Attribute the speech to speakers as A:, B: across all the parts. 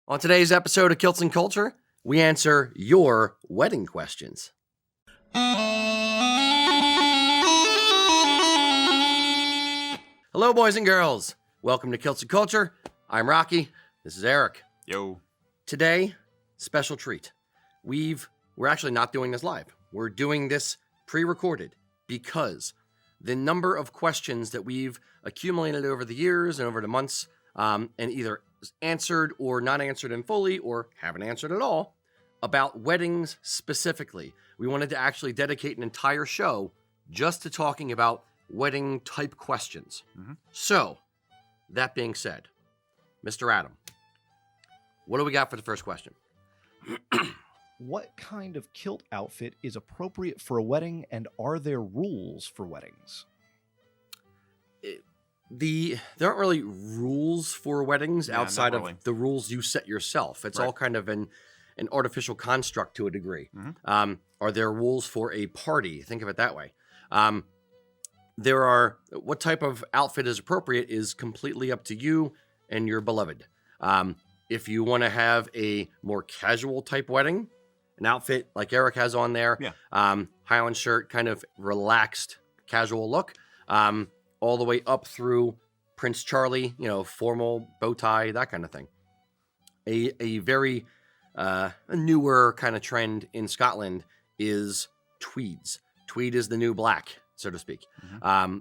A: On today's episode of Kilts and Culture, we answer your wedding questions. Hello, boys and girls. Welcome to Kilts and Culture. I'm Rocky. This is Erik.
B: Yo.
A: Today, special treat. We're actually not doing this live. We're doing this pre-recorded because the number of questions that we've accumulated over the years and over the months, and either answered or not answered in fully or haven't answered at all about weddings specifically. We wanted to actually dedicate an entire show just to talking about wedding type questions. So, that being said, Mr. Adam, what do we got for the first question?
C: What kind of kilt outfit is appropriate for a wedding, and are there rules for weddings?
A: There aren't really rules for weddings outside
B: not really.
A: of the rules you set yourself. It's all kind of an artificial construct to a degree. Are there rules for a party? Think of it that way. What type of outfit is appropriate is completely up to you and your beloved. If you want to have a more casual type wedding, an outfit like Erik has on there, Highland shirt, kind of relaxed, casual look, all the way up through Prince Charlie, formal bow tie, that kind of thing. A very newer kind of trend in Scotland is tweeds. Tweed is the new black, so to speak.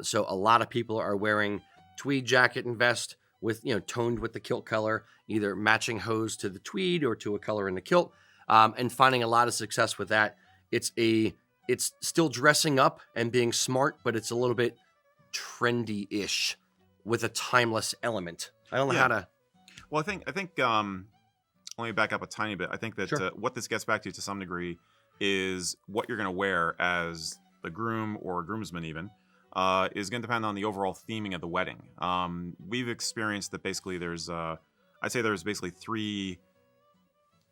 A: So a lot of people are wearing tweed jacket and vest with, toned with the kilt color, either matching hose to the tweed or to a color in the kilt, and finding a lot of success with that. It's still dressing up and being smart, but it's a little bit trendy-ish with a timeless element. I don't know how to...
B: Well, I think. Let me back up a tiny bit. I think that what this gets back to some degree is what you're going to wear as the groom or groomsman even is going to depend on the overall theming of the wedding. We've experienced that basically there's basically three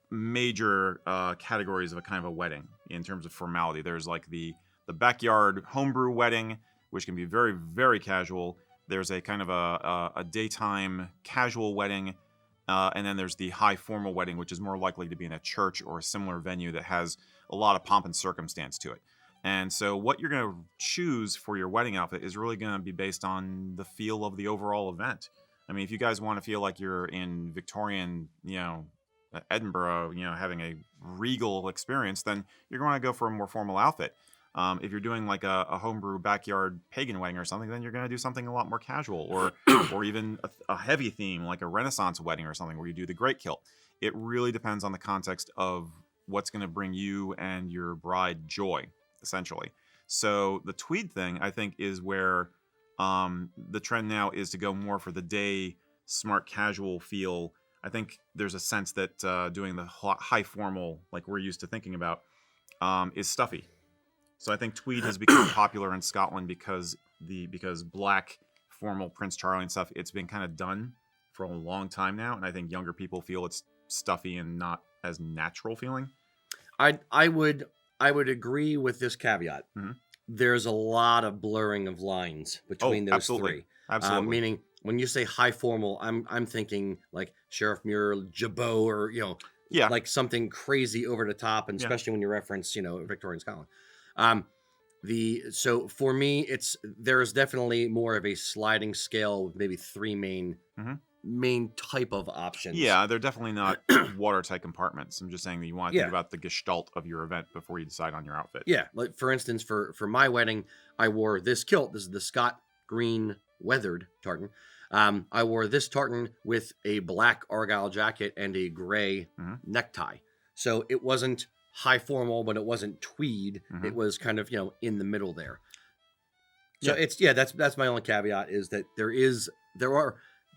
B: major categories of a kind of a wedding in terms of formality. There's like the backyard homebrew wedding, which can be very, very casual. There's a kind of a daytime casual wedding. And then there's the high formal wedding, which is more likely to be in a church or a similar venue that has a lot of pomp and circumstance to it. And so what you're going to choose for your wedding outfit is really going to be based on the feel of the overall event. I mean, if you guys want to feel like you're in Victorian, Edinburgh, having a regal experience, then you're going to go for a more formal outfit. If you're doing like a homebrew backyard pagan wedding or something, then you're going to do something a lot more casual, or even a heavy theme like a Renaissance wedding or something where you do the great kilt. It really depends on the context of what's going to bring you and your bride joy, essentially. So the tweed thing, I think, is where the trend now is to go more for the day smart casual feel. I think there's a sense that doing the high formal, like we're used to thinking about, is stuffy. So I think tweed has become popular in Scotland because black formal Prince Charlie and stuff, it's been kind of done for a long time now, and I think younger people feel it's stuffy and not as natural feeling.
A: I would agree with this caveat. There's a lot of blurring of lines between those three.
B: Absolutely.
A: Meaning when you say high formal, I'm thinking like Sheriff Muir, Jabot, or like something crazy over the top, and especially when you reference Victorian Scotland. So for me, there's definitely more of a sliding scale with maybe three main type of options.
B: Yeah, they're definitely not watertight compartments. I'm just saying that you want to think about the gestalt of your event before you decide on your outfit.
A: Yeah, like for instance, for my wedding, I wore this kilt. This is the Scott green weathered tartan. I wore this tartan with a black argyle jacket and a gray necktie. So it wasn't high formal, but it wasn't tweed. It was kind of in the middle there. So that's my only caveat, is that there are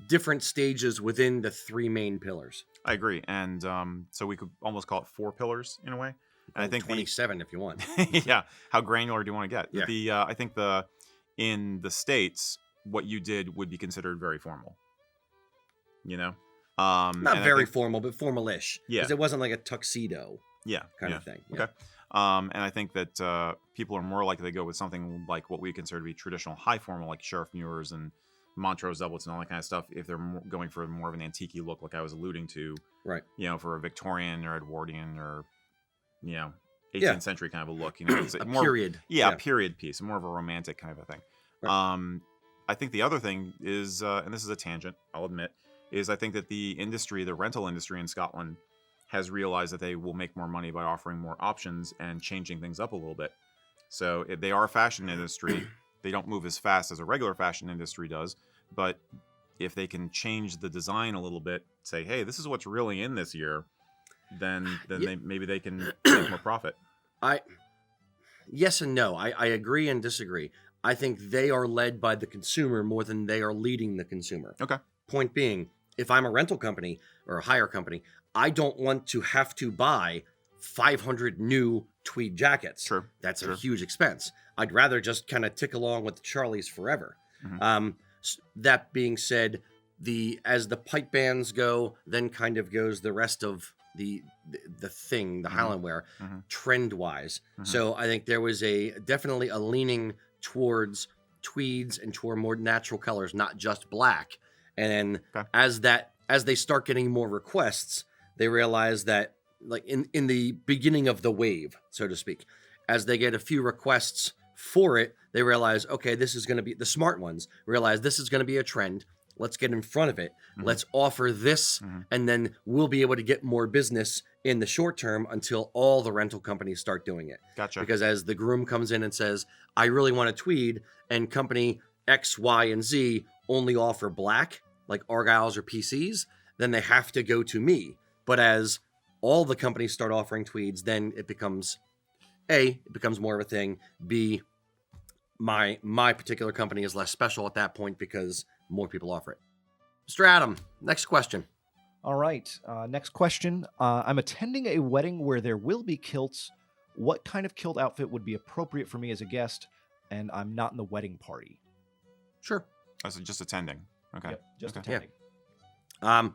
A: different stages within the three main pillars.
B: I agree, and so we could almost call it four pillars in a way. And I think
A: 27 if you want.
B: Yeah, how granular do you want to get?
A: Yeah.
B: I think in the States, what you did would be considered very formal.
A: Not very formal, but formal-ish.
B: Yeah,
A: because it wasn't like a tuxedo. Kind of thing.
B: Okay. And I think that people are more likely to go with something like what we consider to be traditional high formal, like Sheriff Muir's and Montrose doublets and all that kind of stuff, if they're going for more of an antique look, like I was alluding to,
A: Right.
B: For a Victorian or Edwardian or, 18th
A: Yeah.
B: century kind of a look, it's
A: A
B: more,
A: period.
B: a period piece, more of a romantic kind of a thing.
A: Right.
B: I think the other thing is, and this is a tangent, I'll admit, is I think that the rental industry in Scotland has realized that they will make more money by offering more options and changing things up a little bit. So if they are a fashion industry. They don't move as fast as a regular fashion industry does, but if they can change the design a little bit, say, hey, this is what's really in this year, then maybe they can make more profit.
A: Yes and no. I agree and disagree. I think they are led by the consumer more than they are leading the consumer.
B: Okay.
A: Point being, if I'm a rental company or a hire company, I don't want to have to buy 500 new tweed jackets.
B: True.
A: That's a huge expense. I'd rather just kind of tick along with the Charlies forever.
B: Mm-hmm.
A: That being said, as the pipe bands go, then kind of goes the rest of the thing, the Highland wear, trend wise. So I think there was definitely a leaning towards tweeds and toward more natural colors, not just black. And as they start getting more requests, they realize that, like in the beginning of the wave, so to speak, as they get a few requests for it, they realize, okay, this is going to be, the smart ones realize this is going to be a trend. Let's get in front of it. Let's offer this, and then we'll be able to get more business in the short term until all the rental companies start doing it.
B: Gotcha.
A: Because as the groom comes in and says, I really want a tweed, and company X, Y, and Z only offer black, like Argyles or PCs, then they have to go to me. But as all the companies start offering tweeds, then it becomes more of a thing. B, my particular company is less special at that point because more people offer it. Mr. Adam, next question.
C: All right. Next question. I'm attending a wedding where there will be kilts. What kind of kilt outfit would be appropriate for me as a guest? And I'm not in the wedding party.
A: Sure.
B: Oh, so just attending. Okay.
C: Yep, just
B: Okay.
C: attending.
A: Yeah.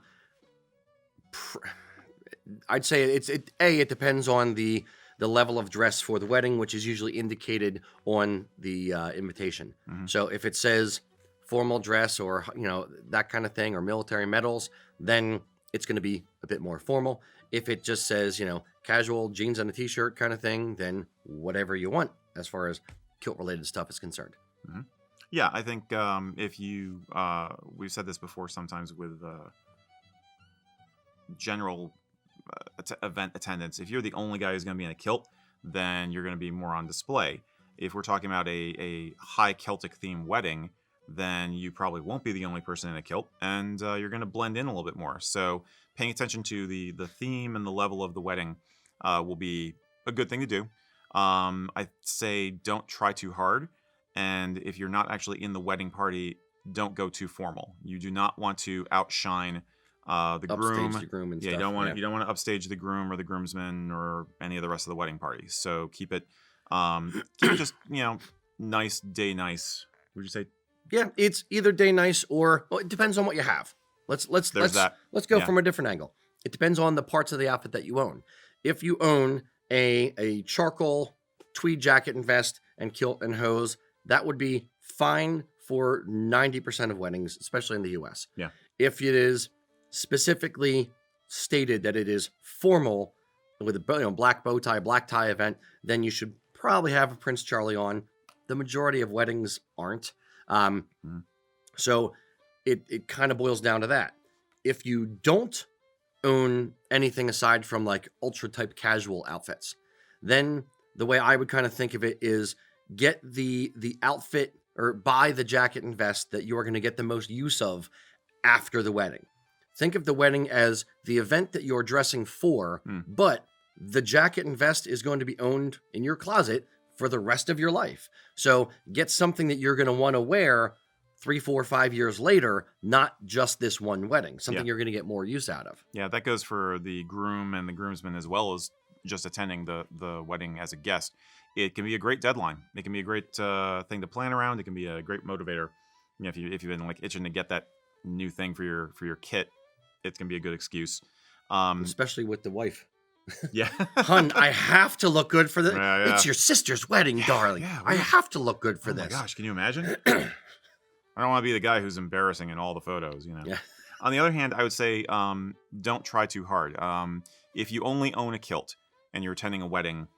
A: I'd say it depends on the level of dress for the wedding, which is usually indicated on the invitation. So if it says formal dress or that kind of thing, or military medals, then it's going to be a bit more formal. If it just says casual jeans and a t-shirt kind of thing, then whatever you want as far as kilt related stuff is concerned.
B: Yeah, I think if you we've said this before sometimes with general event attendance, if you're the only guy who's going to be in a kilt, then you're going to be more on display. If we're talking about a high Celtic theme wedding, then you probably won't be the only person in a kilt, and you're going to blend in a little bit more. So paying attention to the theme and the level of the wedding will be a good thing to do. I say don't try too hard, and if you're not actually in the wedding party, don't go too formal. You do not want to outshine the groom.
A: Upstage the groom and
B: yeah,
A: stuff.
B: you don't want to upstage the groom or the groomsmen or any of the rest of the wedding party. So keep it just nice, day nice. Would you say?
A: Yeah, it's either day nice or it depends on what you have. Let's go from a different angle. It depends on the parts of the outfit that you own. If you own a charcoal tweed jacket and vest and kilt and hose, that would be fine for 90% of weddings, especially in the US.
B: Yeah.
A: If it is specifically stated that it is formal with a black bow tie, black tie event, then you should probably have a Prince Charlie on. The majority of weddings aren't. So it kind of boils down to that. If you don't own anything aside from like ultra type casual outfits, then the way I would kind of think of it is get the outfit or buy the jacket and vest that you are going to get the most use of after the wedding. Think of the wedding as the event that you're dressing for, but the jacket and vest is going to be owned in your closet for the rest of your life. So get something that you're going to want to wear 3, 4, 5 years later, not just this one wedding, something you're going to get more use out of.
B: Yeah, that goes for the groom and the groomsmen as well as just attending the wedding as a guest. It can be a great deadline. It can be a great thing to plan around. It can be a great motivator. If you've been like itching to get that new thing for your kit, it's gonna be a good excuse.
A: Especially with the wife.
B: Yeah.
A: Hun, I have to look good for this.
B: Yeah.
A: It's your sister's wedding, darling.
B: Yeah,
A: I have to look good for this.
B: Oh my gosh, can you imagine? I don't want to be the guy who's embarrassing in all the photos, you know.
A: Yeah.
B: On the other hand, I would say don't try too hard. If you only own a kilt and you're attending a wedding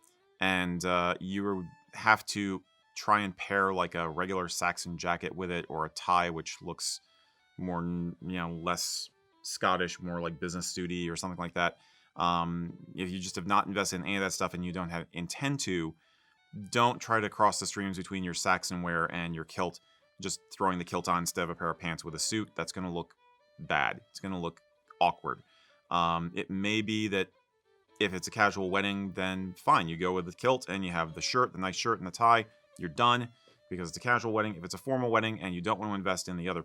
B: and you have to try and pair like a regular Saxon jacket with it or a tie, which looks more, less Scottish, more like business study or something like that. If you just have not invested in any of that stuff and you don't intend to, don't try to cross the streams between your Saxon wear and your kilt. Just throwing the kilt on instead of a pair of pants with a suit, that's going to look bad. It's going to look awkward. It may be that if it's a casual wedding, then fine, you go with the kilt and you have the shirt, the nice shirt and the tie. You're done because it's a casual wedding. If it's a formal wedding and you don't want to invest in the other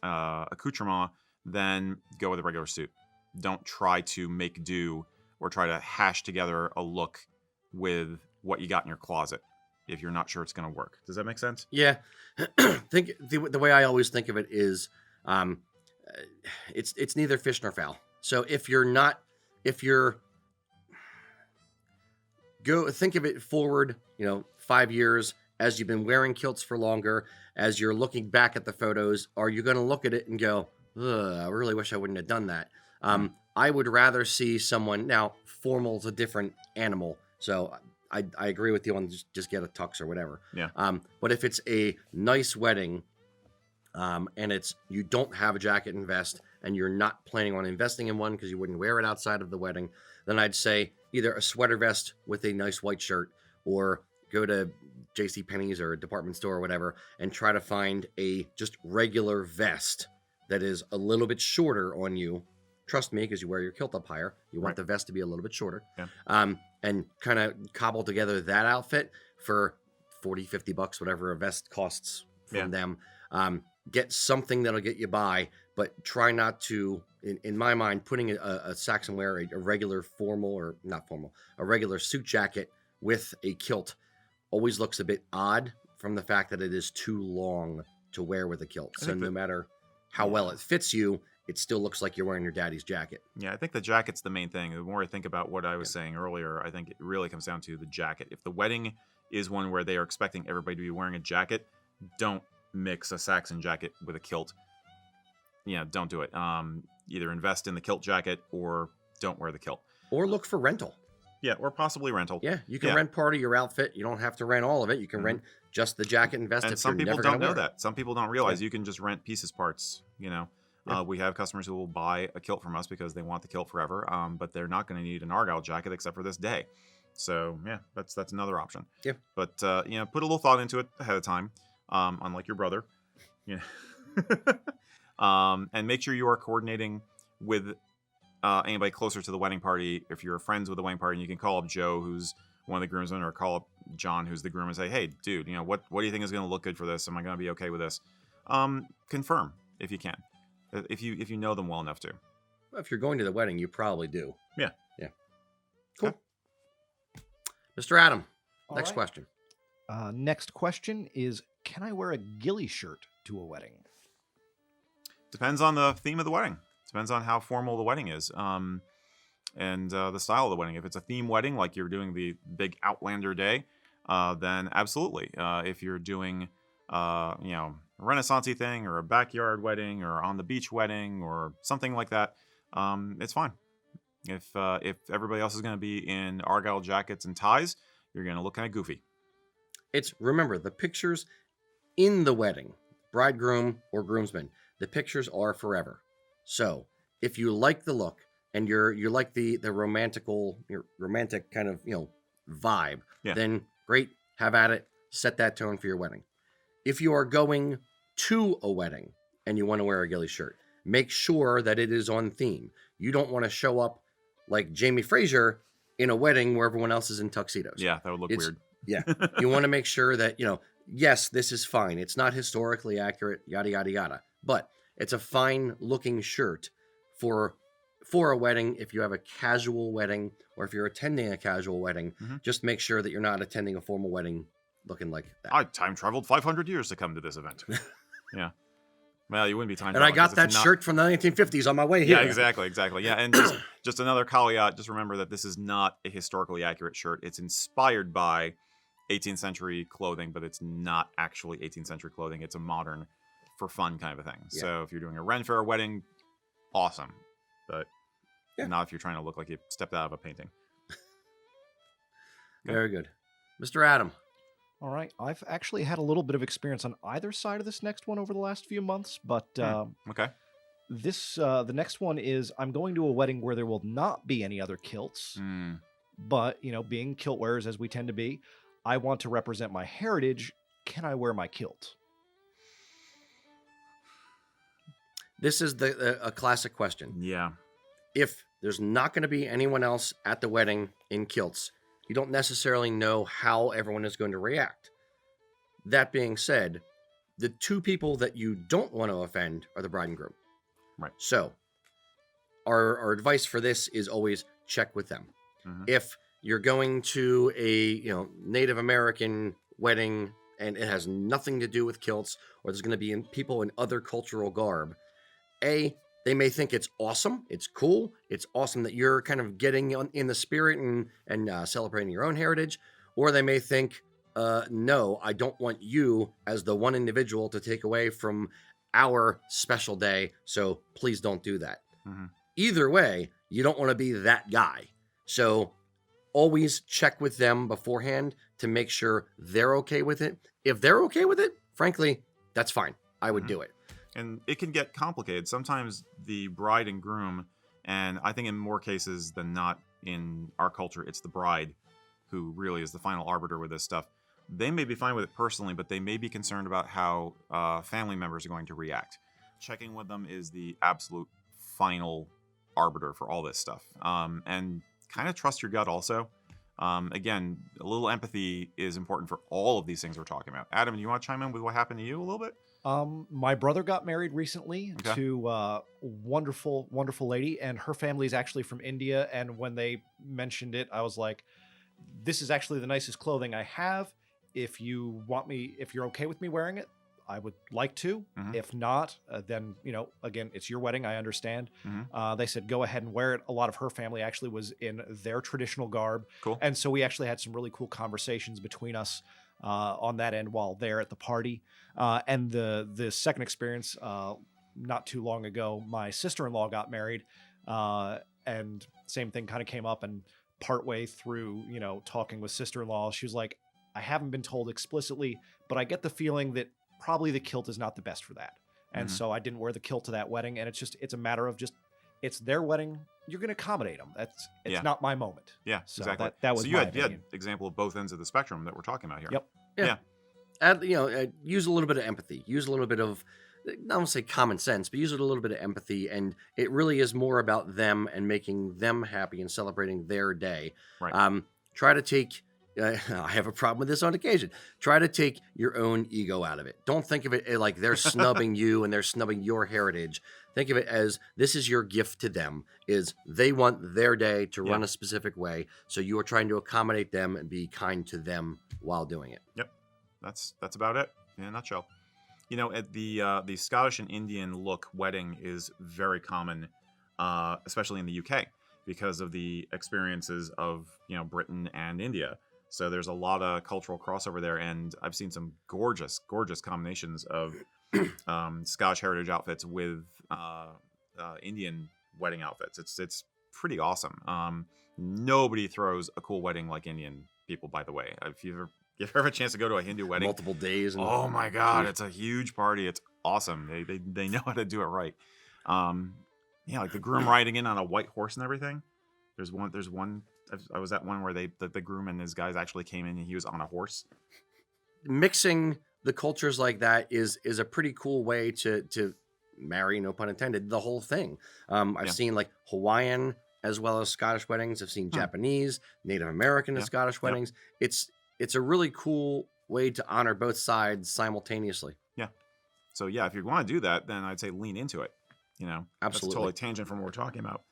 B: accoutrement, then go with a regular suit. Don't try to make do or try to hash together a look with what you got in your closet if you're not sure it's going to work. Does that make sense?
A: Yeah. Think the way I always think of it is it's neither fish nor fowl. So think of it forward, 5 years as you've been wearing kilts for longer, as you're looking back at the photos, are you going to look at it and go, I really wish I wouldn't have done that. I would rather see someone, now formal is a different animal. So I agree with you on just get a tux or whatever.
B: Yeah.
A: But if it's a nice wedding, and you don't have a jacket and vest, and you're not planning on investing in one because you wouldn't wear it outside of the wedding, then I'd say either a sweater vest with a nice white shirt, or go to JCPenney's or a department store or whatever and try to find a just regular vest that is a little bit shorter on you. Trust me, because you wear your kilt up higher. You want the vest to be a little bit shorter.
B: Yeah.
A: And kind of cobble together that outfit for $40-$50, whatever a vest costs from them. Get something that'll get you by, but try not to, in my mind, putting a Saxon wear, a regular formal, or not formal, a regular suit jacket with a kilt always looks a bit odd from the fact that it is too long to wear with a kilt. So no matter how well it fits you, it still looks like you're wearing your daddy's jacket.
B: Yeah, I think the jacket's the main thing. The more I think about what I was saying earlier, I think it really comes down to the jacket. If the wedding is one where they are expecting everybody to be wearing a jacket, don't mix a Saxon jacket with a kilt. Don't do it. Either invest in the kilt jacket or don't wear the kilt.
A: Or look for rental.
B: Yeah, or possibly rental.
A: Yeah, you can rent part of your outfit. You don't have to rent all of it. You can rent just the jacket and vest.
B: And some people don't know that. Some people don't realize you can just rent pieces parts, We have customers who will buy a kilt from us because they want the kilt forever, but they're not going to need an Argyle jacket except for this day. So, yeah, that's another option.
A: Yeah.
B: But, put a little thought into it ahead of time, unlike your brother. Yeah. And make sure you are coordinating with anybody closer to the wedding party. If you're friends with the wedding party, you can call up Joe, who's one of the groomsmen, or call up John, who's the groom, and say, hey, dude, what do you think is going to look good for this? Am I going to be okay with this? Confirm if you can. If you know them well enough to.
A: If you're going to the wedding, you probably do.
B: Yeah.
A: Yeah. Cool. Okay. Mr. Adam,
C: All
A: next
C: right.
A: question.
C: Next question is, can I wear a ghillie shirt to a wedding?
B: Depends on the theme of the wedding. Depends on how formal the wedding is. And the style of the wedding. If it's a theme wedding, like you're doing the big Outlander day, then absolutely. If you're doing, a Renaissance-y thing, or a backyard wedding, or on the beach wedding, or something like that, it's fine. If everybody else is going to be in Argyle jackets and ties, you're going to look kind of goofy.
A: Remember, the pictures in the wedding, bridegroom or groomsmen, the pictures are forever. So if you like the look and you like the romantic kind of vibe, then great, have at it. Set that tone for your wedding. If you are going to a wedding and you want to wear a ghillie shirt, make sure that it is on theme. You don't want to show up like Jamie Fraser in a wedding where everyone else is in tuxedos.
B: Yeah, that would look weird.
A: Yeah. You want to make sure that, yes, this is fine. It's not historically accurate, yada, yada, yada. But it's a fine looking shirt for a wedding. If you have a casual wedding, or if you're attending a casual wedding, just make sure that you're not attending a formal wedding looking like that.
B: I time traveled 500 years to come to this event. Yeah. Well, you wouldn't be time
A: And
B: traveling.
A: I got that shirt from the 1950s on my way here.
B: Yeah, exactly. Yeah, and just another caveat, just remember that this is not a historically accurate shirt. It's inspired by 18th century clothing, but it's not actually 18th century clothing. It's a modern for fun kind of a thing.
A: Yeah.
B: So if you're doing a Ren Fair wedding, awesome. But
A: Yeah.
B: not if you're trying to look like you stepped out of a painting.
A: Very good. Mr. Adam.
C: All right. I've actually had a little bit of experience on either side of this next one over the last few months, but
B: Okay.
C: the next one is I'm going to a wedding where there will not be any other kilts, but, being kilt wearers as we tend to be, I want to represent my heritage. Can I wear my kilt?
A: This is a classic question.
B: Yeah.
A: If there's not going to be anyone else at the wedding in kilts, you don't necessarily know how everyone is going to react. That being said, the two people that you don't want to offend are the bride and groom.
B: Right.
A: So our advice for this is always check with them. If you're going to a Native American wedding and it has nothing to do with kilts, or there's going to be people in other cultural garb, they may think it's awesome, it's cool, it's awesome that you're kind of getting in the spirit and celebrating your own heritage, or they may think, no, I don't want you as the one individual to take away from our special day, so please don't do that. Either way, you don't want to be that guy. So always check with them beforehand to make sure they're okay with it. If they're okay with it, frankly, that's fine. I would do it.
B: And it can get complicated. Sometimes the bride and groom, and I think in more cases than not in our culture, it's the bride who really is the final arbiter with this stuff. They may be fine with it personally, but they may be concerned about how family members are going to react. Checking with them is the absolute final arbiter for all this stuff. And kind of trust your gut also. Again, a little empathy is important for all of these things we're talking about. Adam, do you want to chime in with what happened to you a little bit?
C: My brother got married recently to a wonderful, wonderful lady, and her family is actually from India. And when they mentioned it, I was like, this is actually the nicest clothing I have. If you're okay with me wearing it, I would like to. If not, then, again, it's your wedding. I understand. They said, go ahead and wear it. A lot of her family actually was in their traditional garb.
B: Cool.
C: And so we actually had some really cool conversations between us on that end while there at the party. And the second experience, not too long ago, my sister-in-law got married, and same thing kind of came up. And partway through, talking with sister-in-law, she was like, I haven't been told explicitly, but I get the feeling that probably the kilt is not the best for that. And so I didn't wear the kilt to that wedding. And it's a matter of it's their wedding. You're going to accommodate them. It's not my moment.
B: Yeah,
C: so
B: exactly.
C: That was
B: so you
C: my
B: had
C: opinion.
B: example of both ends of the spectrum that we're talking about here.
C: Yep.
A: Yeah. Add, use a little bit of empathy. Use a little bit of, I don't want to say common sense, but use a little bit of empathy. And it really is more about them and making them happy and celebrating their day.
B: Right.
A: Try to take, I have a problem with this on occasion. Try to take your own ego out of it. Don't think of it like they're snubbing you and they're snubbing your heritage. Think of it as this is your gift to them, is they want their day to run a specific way. So you are trying to accommodate them and be kind to them while doing it.
B: Yep. That's about it in a nutshell. At the Scottish and Indian look wedding is very common, especially in the UK, because of the experiences of Britain and India. So there's a lot of cultural crossover there, and I've seen some gorgeous, gorgeous combinations of Scottish heritage outfits with Indian wedding outfits. It's pretty awesome. Nobody throws a cool wedding like Indian people, by the way. If you ever have a chance to go to a Hindu wedding,
A: Multiple days.
B: Oh my God, it's a huge party. It's awesome. They know how to do it right. Like the groom riding in on a white horse and everything. There's one. I was at one where the groom and his guys actually came in and he was on a horse.
A: Mixing the cultures like that is a pretty cool way to marry, no pun intended, the whole thing. I've seen like Hawaiian as well as Scottish weddings. I've seen Japanese, Native American and Scottish weddings. It's a really cool way to honor both sides simultaneously.
B: Yeah. So if you want to do that, then I'd say lean into it.
A: Absolutely.
B: That's a totally tangent from what we're talking about.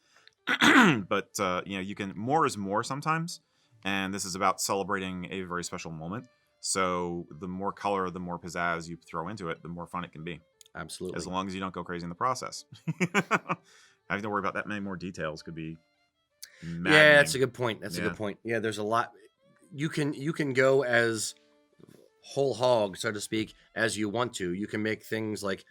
B: But you can, more is more sometimes, and this is about celebrating a very special moment. So the more color, the more pizzazz you throw into it, the more fun it can be.
A: Absolutely.
B: As long as you don't go crazy in the process. Having to worry about that many more details could be maddening.
A: Yeah, that's a good point. That's a good point. Yeah, there's a lot. You can go as whole hog, so to speak, as you want to. You can make things like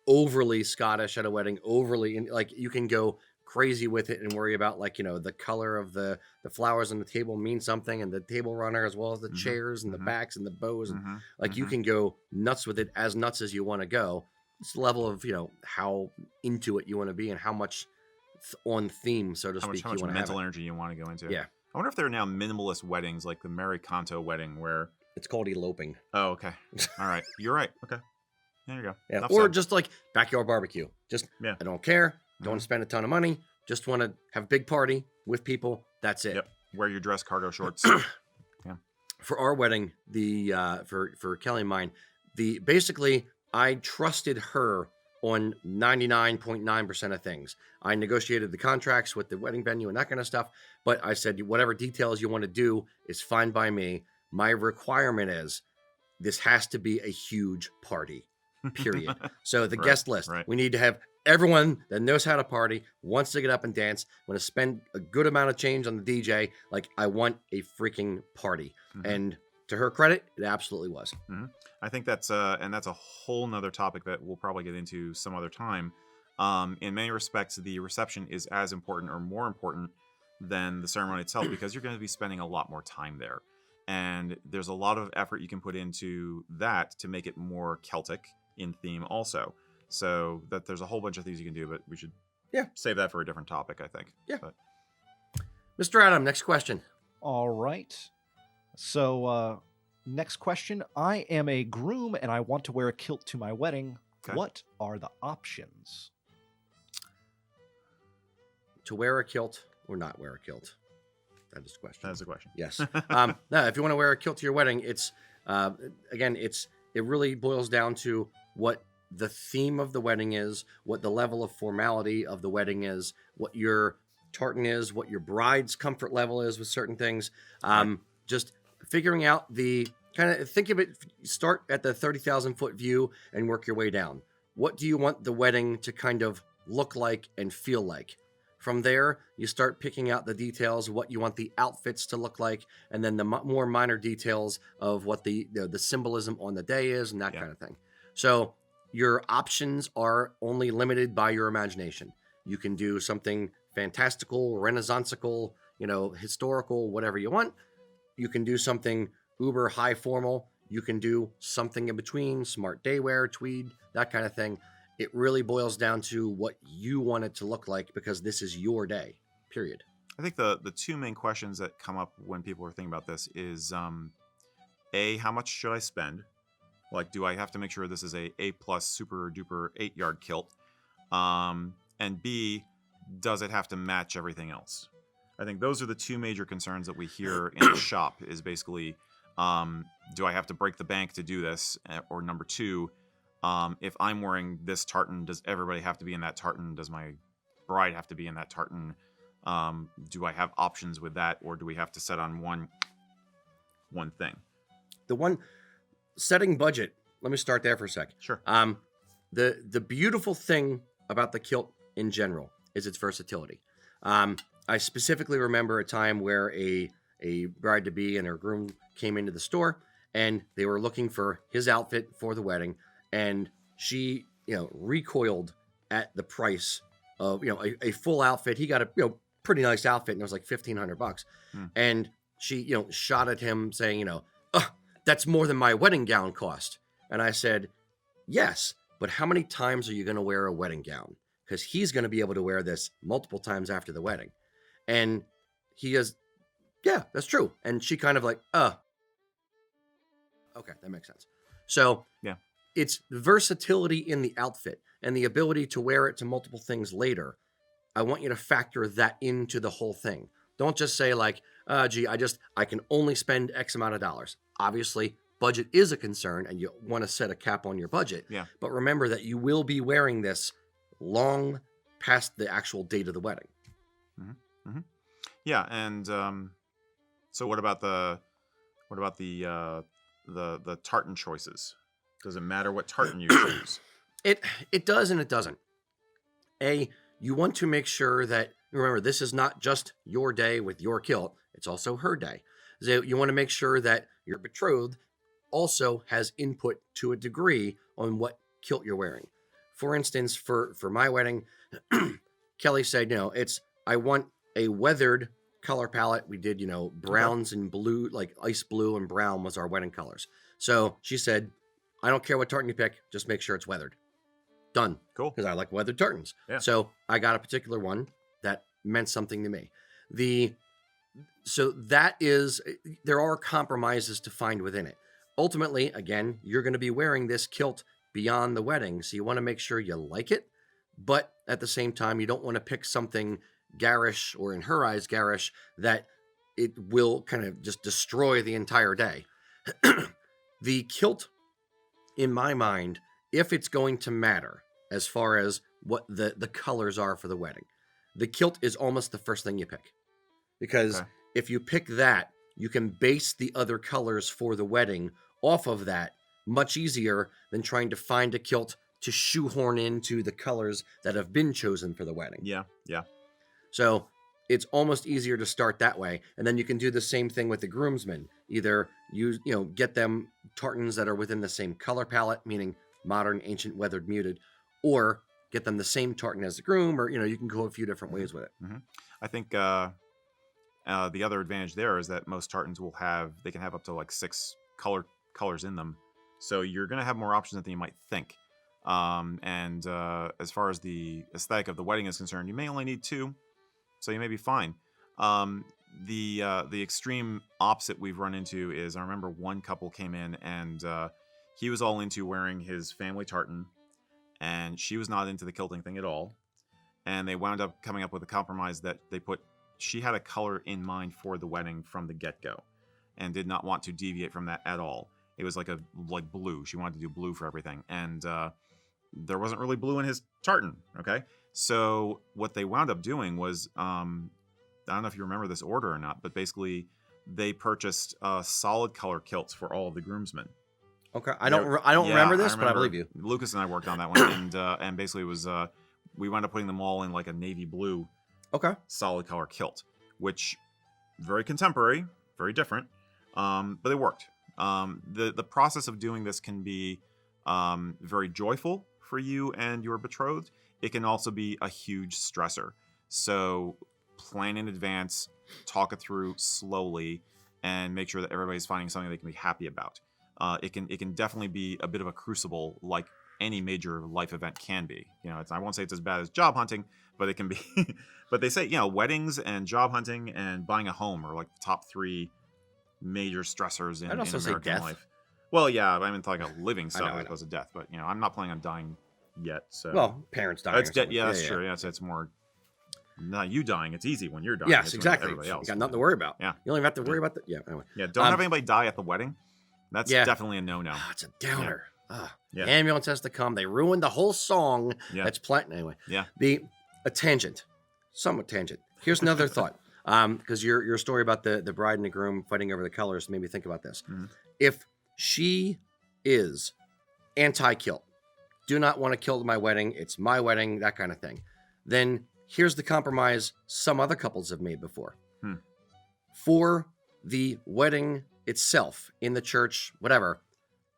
A: overly Scottish at a wedding, overly, like you can go crazy with it and worry about, like, the color of the flowers on the table mean something, and the table runner, as well as the chairs and the backs and the bows, and like you can go nuts with it, as nuts as you want to go. It's the level of how into it you want to be, and how much on theme, so to speak,
B: how much mental energy you want to go into.
A: Yeah.
B: I wonder if there are now minimalist weddings, like the Mary Canto wedding, where
A: it's called eloping.
B: Oh, okay. All right. You're right. Okay. There you go.
A: Yeah.
B: Enough
A: Or
B: said.
A: just like backyard barbecue. Just, I don't care. Don't want to spend a ton of money. Just want to have a big party with people. That's it.
B: Yep. Wear your dress cargo shorts. Yeah.
A: For our wedding, for Kelly and mine, basically I trusted her on 99.9% of things. I negotiated the contracts with the wedding venue and that kind of stuff, but I said, whatever details you want to do is fine by me. My requirement is this has to be a huge party, period. So the guest list, we need to have everyone that knows how to party, wants to get up and dance, want to spend a good amount of change on the DJ. Like, I want a freaking party. And to her credit, it absolutely was.
B: I think that's and that's a whole nother topic that we'll probably get into some other time. In many respects, the reception is as important or more important than the ceremony itself, because you're going to be spending a lot more time there. And there's a lot of effort you can put into that to make it more Celtic in theme also. So that there's a whole bunch of things you can do, but we should save that for a different topic, I think.
A: Yeah.
B: But.
A: Mr. Adam, next question.
C: All right. So next question. I am a groom and I want to wear a kilt to my wedding. Okay. What are the options?
A: To wear a kilt or not wear a kilt? That is the question.
B: That is the question.
A: Yes. No, if you want to wear a kilt to your wedding, it's again, it really boils down to what the theme of the wedding is, what the level of formality of the wedding is, what your tartan is, what your bride's comfort level is with certain things. Just figuring out the kind of, think of it, start at the 30,000 foot view and work your way down. What do you want the wedding to kind of look like and feel like? From there, you start picking out the details, what you want the outfits to look like, and then the more minor details of what the symbolism on the day is, and that kind of thing. So your options are only limited by your imagination. You can do something fantastical, renaissanceical, historical, whatever you want. You can do something uber high formal. You can do something in between, smart day wear, tweed, that kind of thing. It really boils down to what you want it to look like, because this is your day, period.
B: I think the two main questions that come up when people are thinking about this is, A, how much should I spend? Like, do I have to make sure this is a A+ super duper 8-yard kilt? And B, does it have to match everything else? I think those are the two major concerns that we hear in the shop, is basically, do I have to break the bank to do this? Or number two, if I'm wearing this tartan, does everybody have to be in that tartan? Does my bride have to be in that tartan? Do I have options with that, or do we have to set on one thing?
A: The one setting budget. Let me start there for a sec.
B: Sure.
A: The beautiful thing about the kilt in general is its versatility. I specifically remember a time where a bride-to-be and her groom came into the store, and they were looking for his outfit for the wedding. And she, recoiled at the price of, a full outfit. He got a, pretty nice outfit, and it was like $1,500. And she, shot at him saying, that's more than my wedding gown cost. And I said, yes, but how many times are you going to wear a wedding gown? Because he's going to be able to wear this multiple times after the wedding. And he is, yeah, that's true. And she kind of like, okay, that makes sense. So
B: yeah.
A: It's versatility in the outfit and the ability to wear it to multiple things later. I want you to factor that into the whole thing. Don't just say like, I can only spend X amount of dollars. Obviously, budget is a concern and you want to set a cap on your budget.
B: Yeah.
A: But remember that you will be wearing this long past the actual date of the wedding.
B: Mm-hmm. Mm-hmm. Yeah. And so what about the tartan choices? Does it matter what tartan you choose?
A: It does and it doesn't. You want to make sure that, remember, this is not just your day with your kilt. It's also her day. So you want to make sure that your betrothed also has input to a degree on what kilt you're wearing. For instance, for my wedding, Kelly said, I want a weathered color palette. We did, browns and blue, like ice blue and brown was our wedding colors. So she said, I don't care what tartan you pick, just make sure it's weathered. Done.
B: Cool.
A: Because I like weathered tartans. Yeah. So I got a particular one that meant something to me. So that is, there are compromises to find within it. Ultimately, again, you're going to be wearing this kilt beyond the wedding. So you want to make sure you like it, but at the same time, you don't want to pick something garish, or in her eyes, garish, that it will kind of just destroy the entire day. The kilt, in my mind, if it's going to matter as far as what the colors are for the wedding, the kilt is almost the first thing you pick. Because if you pick that, you can base the other colors for the wedding off of that much easier than trying to find a kilt to shoehorn into the colors that have been chosen for the wedding.
B: Yeah.
A: So it's almost easier to start that way. And then you can do the same thing with the groomsmen. Either get them tartans that are within the same color palette, meaning modern, ancient, weathered, muted, or get them the same tartan as the groom, or, you can go a few different ways with it.
B: Mm-hmm. I think the other advantage there is that most tartans they can have up to like 6 colors in them. So you're going to have more options than you might think. And as far as the aesthetic of the wedding is concerned, you may only need 2, so you may be fine. The extreme opposite we've run into is, I remember one couple came in and he was all into wearing his family tartan, and she was not into the kilting thing at all. And they wound up coming up with a compromise that she had a color in mind for the wedding from the get-go and did not want to deviate from that at all. It was like blue. She wanted to do blue for everything. And there wasn't really blue in his tartan. Okay. So what they wound up doing was, I don't know if you remember this order or not, but basically they purchased solid color kilts for all of the groomsmen.
A: Okay. I don't remember this, but I believe you.
B: Lucas and I worked on that one. And basically it was, we wound up putting them all in like a navy blue solid color kilt, which very contemporary, very different. But they worked. The process of doing this can be very joyful for you and your betrothed. It can also be a huge stressor. So plan in advance, talk it through slowly, and make sure that everybody's finding something they can be happy about. It can definitely be a bit of a crucible, like any major life event can be. I won't say it's as bad as job hunting, but it can be. But they say, weddings and job hunting and buying a home are like the top 3 major stressors in American life. Well, yeah, I mean, like a living stuff as opposed to death, but I'm not planning on dying yet. So
A: parents dying.
B: That's true. Yeah, it's more not you dying. It's easy when you're dying.
A: Yes, exactly. Everybody else. You got nothing to worry about.
B: Yeah,
A: you don't even have to worry about that. Yeah, anyway.
B: Yeah, don't have anybody die at the wedding. That's definitely a no-no.
A: It's a downer. The ambulance has to come. They ruined the whole song.
B: Yeah.
A: That's plant anyway.
B: Yeah.
A: A tangent, somewhat tangent. Here's another thought. Because your story about the bride and the groom fighting over the colors made me think about this. Mm-hmm. If she is anti-kilt, do not want to kilt my wedding, it's my wedding, that kind of thing, then here's the compromise some other couples have made before. For the wedding itself, in the church, whatever,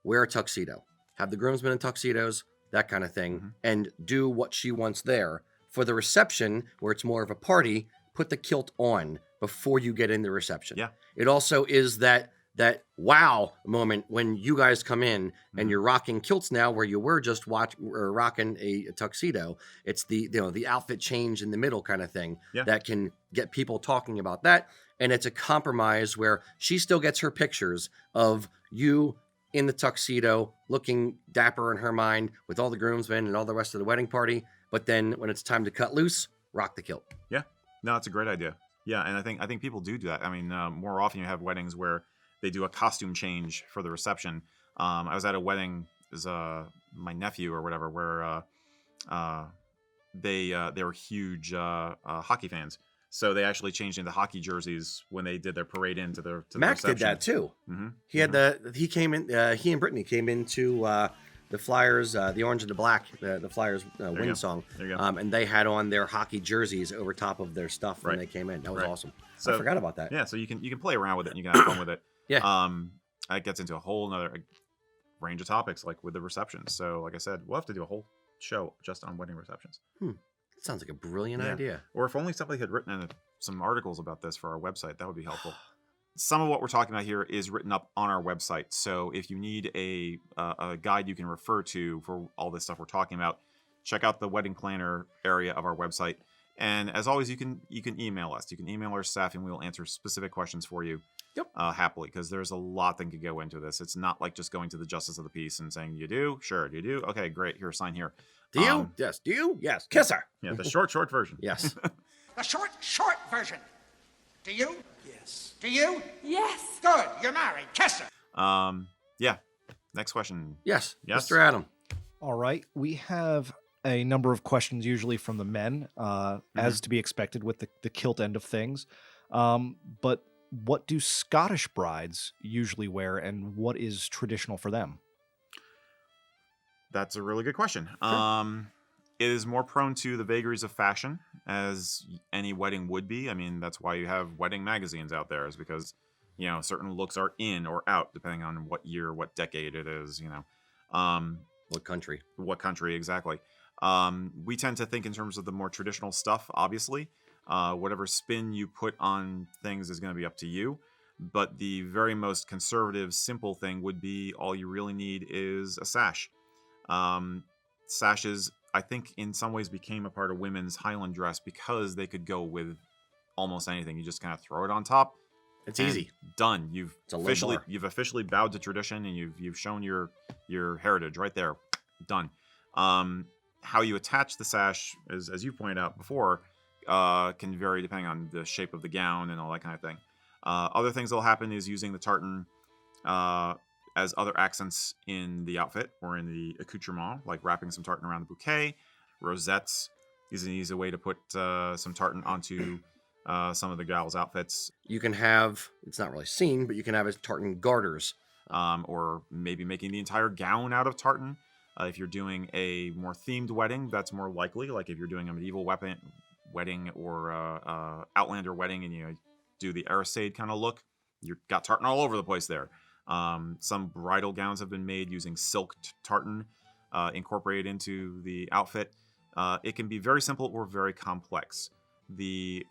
A: wear a tuxedo. Have the groomsmen in tuxedos, that kind of thing, and do what she wants there. For the reception, where it's more of a party, put the kilt on before you get in the reception.
B: Yeah.
A: It also is that wow moment when you guys come in and you're rocking kilts now, where you were just rocking a tuxedo. It's the outfit change in the middle kind of thing that can get people talking about that. And it's a compromise where she still gets her pictures of you in the tuxedo, looking dapper in her mind with all the groomsmen and all the rest of the wedding party. But then when it's time to cut loose, rock the kilt.
B: Yeah, no, it's a great idea. Yeah, and I think people do that. I mean, more often you have weddings where they do a costume change for the reception. I was at a wedding, as my nephew or whatever, where they were huge hockey fans. So they actually changed into hockey jerseys when they did their parade into the
A: Max
B: reception.
A: did that too.
B: Mm-hmm.
A: He came in. He and Brittany came into the Flyers, the orange and the black, the Flyers win song.
B: There you go.
A: And they had on their hockey jerseys over top of their stuff when they came in. That was awesome. So I forgot about that.
B: Yeah, so you can play around with it and you can have fun with it.
A: Yeah.
B: that gets into a whole nother range of topics, like with the receptions. So, like I said, we'll have to do a whole show just on wedding receptions.
A: That sounds like a brilliant idea.
B: Or if only somebody had written some articles about this for our website, that would be helpful. Some of what we're talking about here is written up on our website. So if you need a guide you can refer to for all this stuff we're talking about, check out the wedding planner area of our website. And as always, you can email us. You can email our staff, and we'll answer specific questions for you.
A: Yep.
B: Happily, because there's a lot that could go into this. It's not like just going to the justice of the peace and saying, "You do? Sure. Do you do? Okay, great. Here, sign here."
A: Do you? Yes. Do you? Yes. Kiss her.
B: Yeah, the short version.
A: Yes.
D: The short version. Do you?
E: Yes.
D: Do you?
F: Yes.
D: Good. You're married. Kiss her.
B: Yeah. Next question.
A: Yes.
B: Yes.
A: Mr. Adam.
C: All right. We have a number of questions usually from the men, as to be expected with the kilt end of things. But what do Scottish brides usually wear, and what is traditional for them?
B: That's a really good question.
A: Sure.
B: It is more prone to the vagaries of fashion, as any wedding would be. I mean, that's why you have wedding magazines out there, is because, certain looks are in or out, depending on what year, what decade it is,
A: What country?
B: What country, exactly. We tend to think in terms of the more traditional stuff, obviously. Whatever spin you put on things is going to be up to you. But the very most conservative, simple thing would be all you really need is a sash. Sashes, I think, in some ways became a part of women's Highland dress because they could go with almost anything. You just kind of throw it on top.
A: It's easy.
B: Done. You've
A: It's a low
B: officially bowed to tradition, and you've shown your heritage right there. Done. How you attach the sash, as you pointed out before, can vary depending on the shape of the gown and all that kind of thing. Other things that'll happen is using the tartan as other accents in the outfit or in the accoutrement, like wrapping some tartan around the bouquet. Rosettes is an easy way to put some tartan onto some of the gal's outfits.
A: You can have, it's not really seen, but you can have as tartan garters.
B: Or maybe making the entire gown out of tartan. If you're doing a more themed wedding, that's more likely. Like if you're doing a medieval wedding or Outlander wedding, and you do the Arisade kind of look, you've got tartan all over the place there. Some bridal gowns have been made using silk tartan incorporated into the outfit. It can be very simple or very complex. The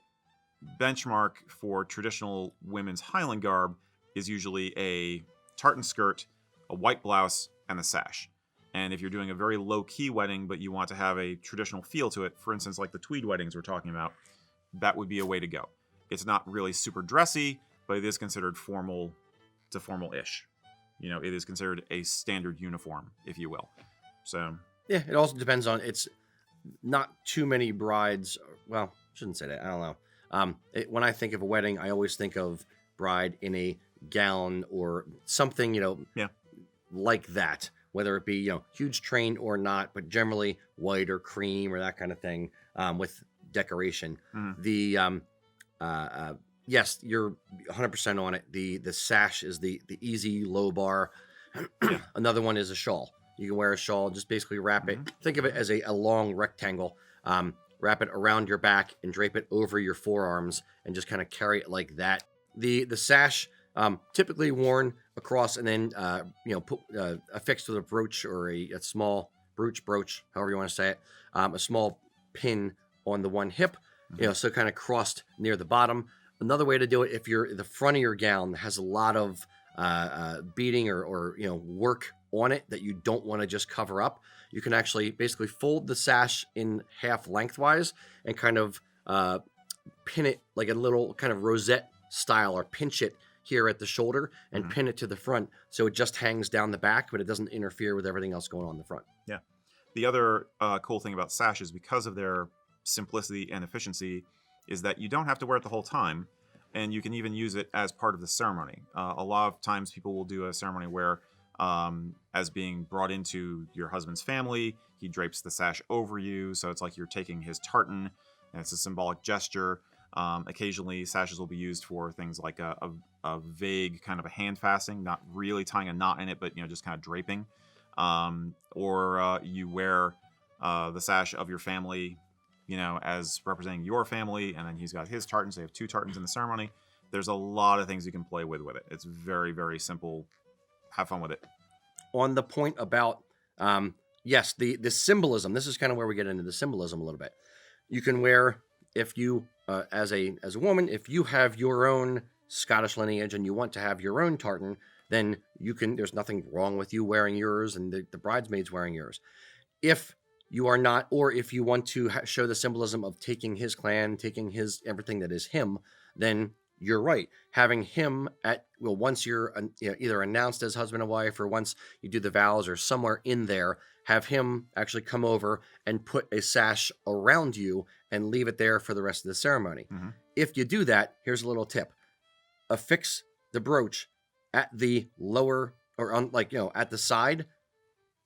B: benchmark for traditional women's Highland garb is usually a tartan skirt, a white blouse, and a sash. And if you're doing a very low-key wedding, but you want to have a traditional feel to it, for instance, like the tweed weddings we're talking about, that would be a way to go. It's not really super dressy, but it is considered formal to formal-ish. It is considered a standard uniform, if you will. So
A: Yeah, it also depends on, it's not too many brides. Well, shouldn't say that. I don't know. When I think of a wedding, I always think of bride in a gown or something, like that. Whether it be, huge train or not, but generally white or cream or that kind of thing with decoration.
B: Mm-hmm.
A: Yes, you're 100% on it. The sash is the easy low bar. Another one is a shawl. You can wear a shawl, just basically wrap it. Think of it as a long rectangle. Wrap it around your back and drape it over your forearms and just kind of carry it like that. The sash, typically worn across and then affixed with a brooch or a small brooch, however you want to say it, a small pin on the one hip, so kind of crossed near the bottom. Another way to do it, if the front of your gown has a lot of beading or work on it that you don't want to just cover up, you can actually basically fold the sash in half lengthwise and kind of pin it like a little kind of rosette style, or pinch it here at the shoulder and pin it to the front, so it just hangs down the back, but it doesn't interfere with everything else going on in the front.
B: Yeah. The other cool thing about sashes, because of their simplicity and efficiency, is that you don't have to wear it the whole time, and you can even use it as part of the ceremony. A lot of times people will do a ceremony where, as being brought into your husband's family, he drapes the sash over you, so it's like you're taking his tartan, and it's a symbolic gesture. Occasionally, sashes will be used for things like a vague kind of a hand fastening, not really tying a knot in it, but just kind of draping. Or you wear the sash of your family, as representing your family, and then he's got his tartans. They have two tartans in the ceremony. There's a lot of things you can play with it. It's very, very simple have fun with it.
A: On the point about yes, the symbolism. This is kind of where we get into the symbolism a little bit. You can wear, if you as a woman, if you have your own Scottish lineage and you want to have your own tartan, then you can. There's nothing wrong with you wearing yours and the bridesmaids wearing yours. If you are not, or if you want to show the symbolism of taking his clan, taking his everything that is him, then you're right. Having him once you're either announced as husband and wife, or once you do the vows, or somewhere in there, have him actually come over and put a sash around you and leave it there for the rest of the ceremony.
B: Mm-hmm.
A: If you do that, here's a little tip: affix the brooch at the lower, or on, at the side,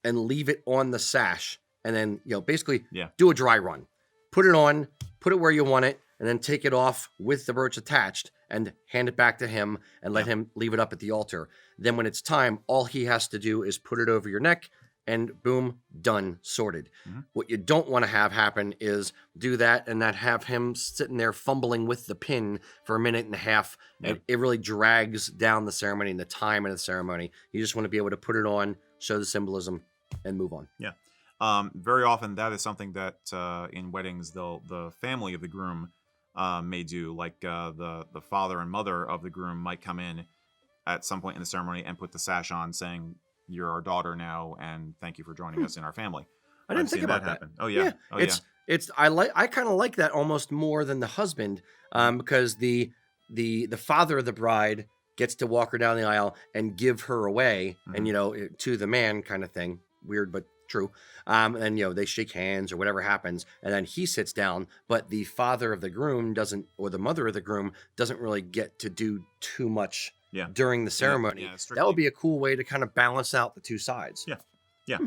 A: and leave it on the sash, and then basically do a dry run. Put it on, put it where you want it, and then take it off with the brooch attached and hand it back to him and let him leave it up at the altar. Then when it's time, all he has to do is put it over your neck and boom, done, sorted. Mm-hmm. What you don't want to have happen is do that and not have him sitting there fumbling with the pin for a minute and a half. And it really drags down the ceremony and the time of the ceremony. You just want to be able to put it on, show the symbolism, and move on.
B: Yeah. Very often that is something that in weddings, the family of the groom may do. Like the father and mother of the groom might come in at some point in the ceremony and put the sash on, saying, "You're our daughter now, and thank you for joining us in our family."
A: I didn't think about that.
B: Happen. Oh yeah.
A: I kind of like that almost more than the husband, because the father of the bride gets to walk her down the aisle and give her away, and to the man, kind of thing. Weird, but true. And they shake hands or whatever happens, and then he sits down. But the father of the groom doesn't, or the mother of the groom doesn't really get to do too much during the ceremony. That would be a cool way to kind of balance out the two sides.
B: Yeah.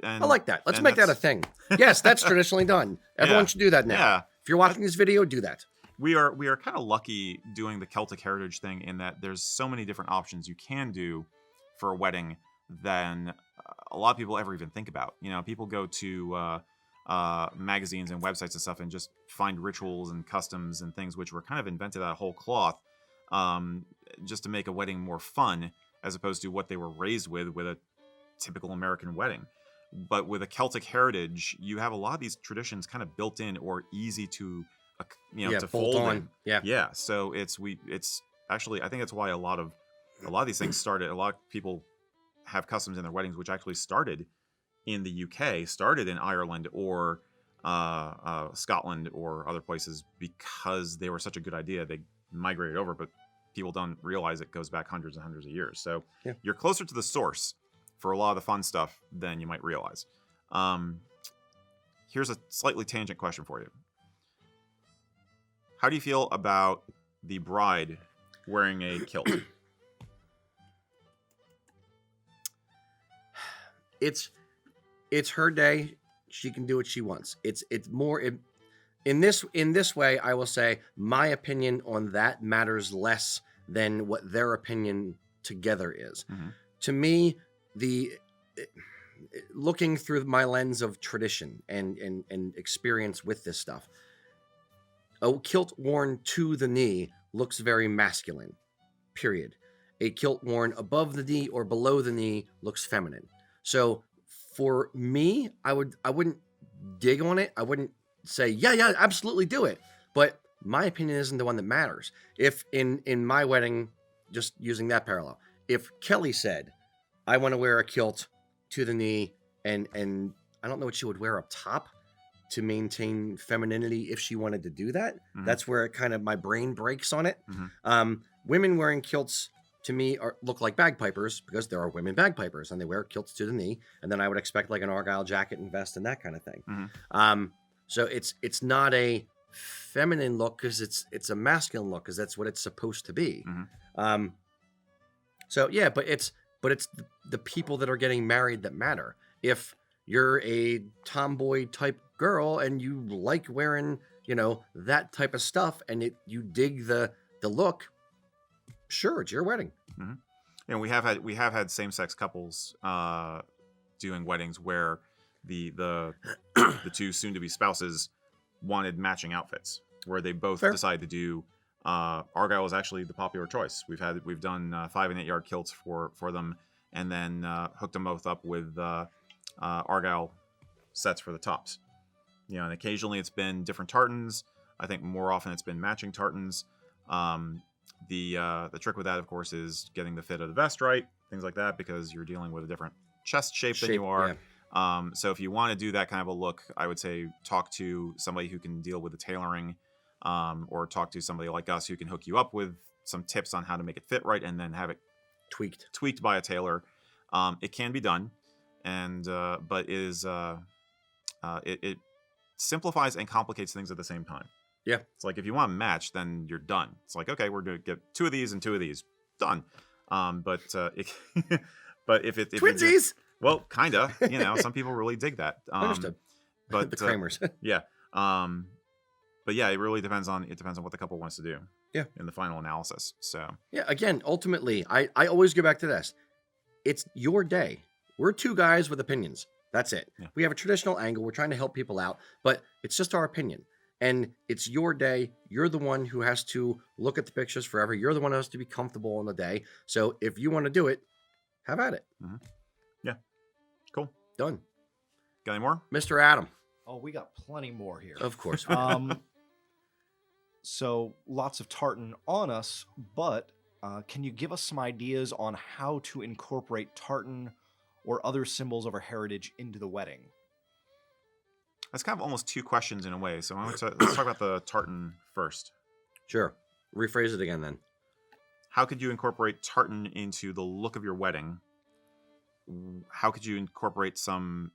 A: I like that. Let's make that a thing. Yes, that's traditionally done. Everyone should do that now.
B: Yeah.
A: If you're watching this video, do that.
B: We are kind of lucky doing the Celtic heritage thing in that there's so many different options you can do for a wedding than a lot of people ever even think about. People go to magazines and websites and stuff and just find rituals and customs and things which were kind of invented out of whole cloth, just to make a wedding more fun, as opposed to what they were raised with a typical American wedding. But with a Celtic heritage, you have a lot of these traditions kind of built in or easy to to fold on. Yeah. So it's actually, I think that's why a lot of these things started. A lot of people have customs in their weddings which actually started in the UK, started in Ireland or Scotland or other places, because they were such a good idea. They migrated over, but people don't realize it goes back hundreds and hundreds of years. So you're closer to the source for a lot of the fun stuff than you might realize. Here's a slightly tangent question for you. How do you feel about the bride wearing a kilt?
A: It's her day. She can do what she wants. It's more in this way. I will say my opinion on that matters less than what their opinion together is. Mm-hmm. To me, looking through my lens of tradition and experience with this stuff, a kilt worn to the knee looks very masculine, period. A kilt worn above the knee or below the knee looks feminine. So for me, I wouldn't dig on it. I wouldn't say, yeah, absolutely do it. But my opinion isn't the one that matters. If in my wedding, just using that parallel, if Kelly said, I want to wear a kilt to the knee, and I don't know what she would wear up top to maintain femininity if she wanted to do that. Mm-hmm. That's where it kind of, my brain breaks on it. Mm-hmm. Women wearing kilts to me look like bagpipers, because there are women bagpipers and they wear kilts to the knee. And then I would expect like an Argyle jacket and vest and that kind of thing. Mm-hmm. So it's not a feminine look, because it's a masculine look, because that's what it's supposed to be. Mm-hmm. But it's the people that are getting married that matter. If you're a tomboy type girl and you like wearing, that type of stuff, and you dig the look, sure, it's your wedding.
B: Mm-hmm. We have had same-sex couples doing weddings where the two soon-to-be spouses wanted matching outfits, where they both decided to do. Argyle is actually the popular choice. We've done 5 and 8 yard kilts for them, and then hooked them both up with argyle sets for the tops. And occasionally it's been different tartans. I think more often it's been matching tartans. The trick with that, of course, is getting the fit of the vest right, things like that, because you're dealing with a different chest shape than you are.
A: Yeah.
B: So if you want to do that kind of a look, I would say talk to somebody who can deal with the tailoring, or talk to somebody like us who can hook you up with some tips on how to make it fit right, and then have it tweaked by a tailor. It can be done, and but it simplifies and complicates things at the same time.
A: Yeah.
B: It's like if you want to match, then you're done. It's like, okay, we're going to get 2 of these and 2 of these. Done. But if
A: Twinsies!
B: Well, kind of. Some people really dig that.
A: Understood.
B: But
A: the Kramers.
B: Yeah. But yeah, it really depends on what the couple wants to do.
A: Yeah.
B: In the final analysis. So.
A: Yeah. Again, ultimately, I always go back to this. It's your day. We're 2 guys with opinions. That's it.
B: Yeah.
A: We have a traditional angle. We're trying to help people out, but it's just our opinion. And it's your day. You're the one who has to look at the pictures forever. You're the one who has to be comfortable on the day. So if you want to do it, have at it.
B: Mm-hmm. Yeah. Cool.
A: Done.
B: Got any more?
A: Mr. Adam.
C: Oh, we got plenty more here.
A: Of course.
C: So lots of tartan on us, but can you give us some ideas on how to incorporate tartan or other symbols of our heritage into the wedding?
B: That's kind of almost 2 questions in a way. So let's talk about the tartan first.
A: Sure. Rephrase it again then.
B: How could you incorporate tartan into the look of your wedding? How could you incorporate some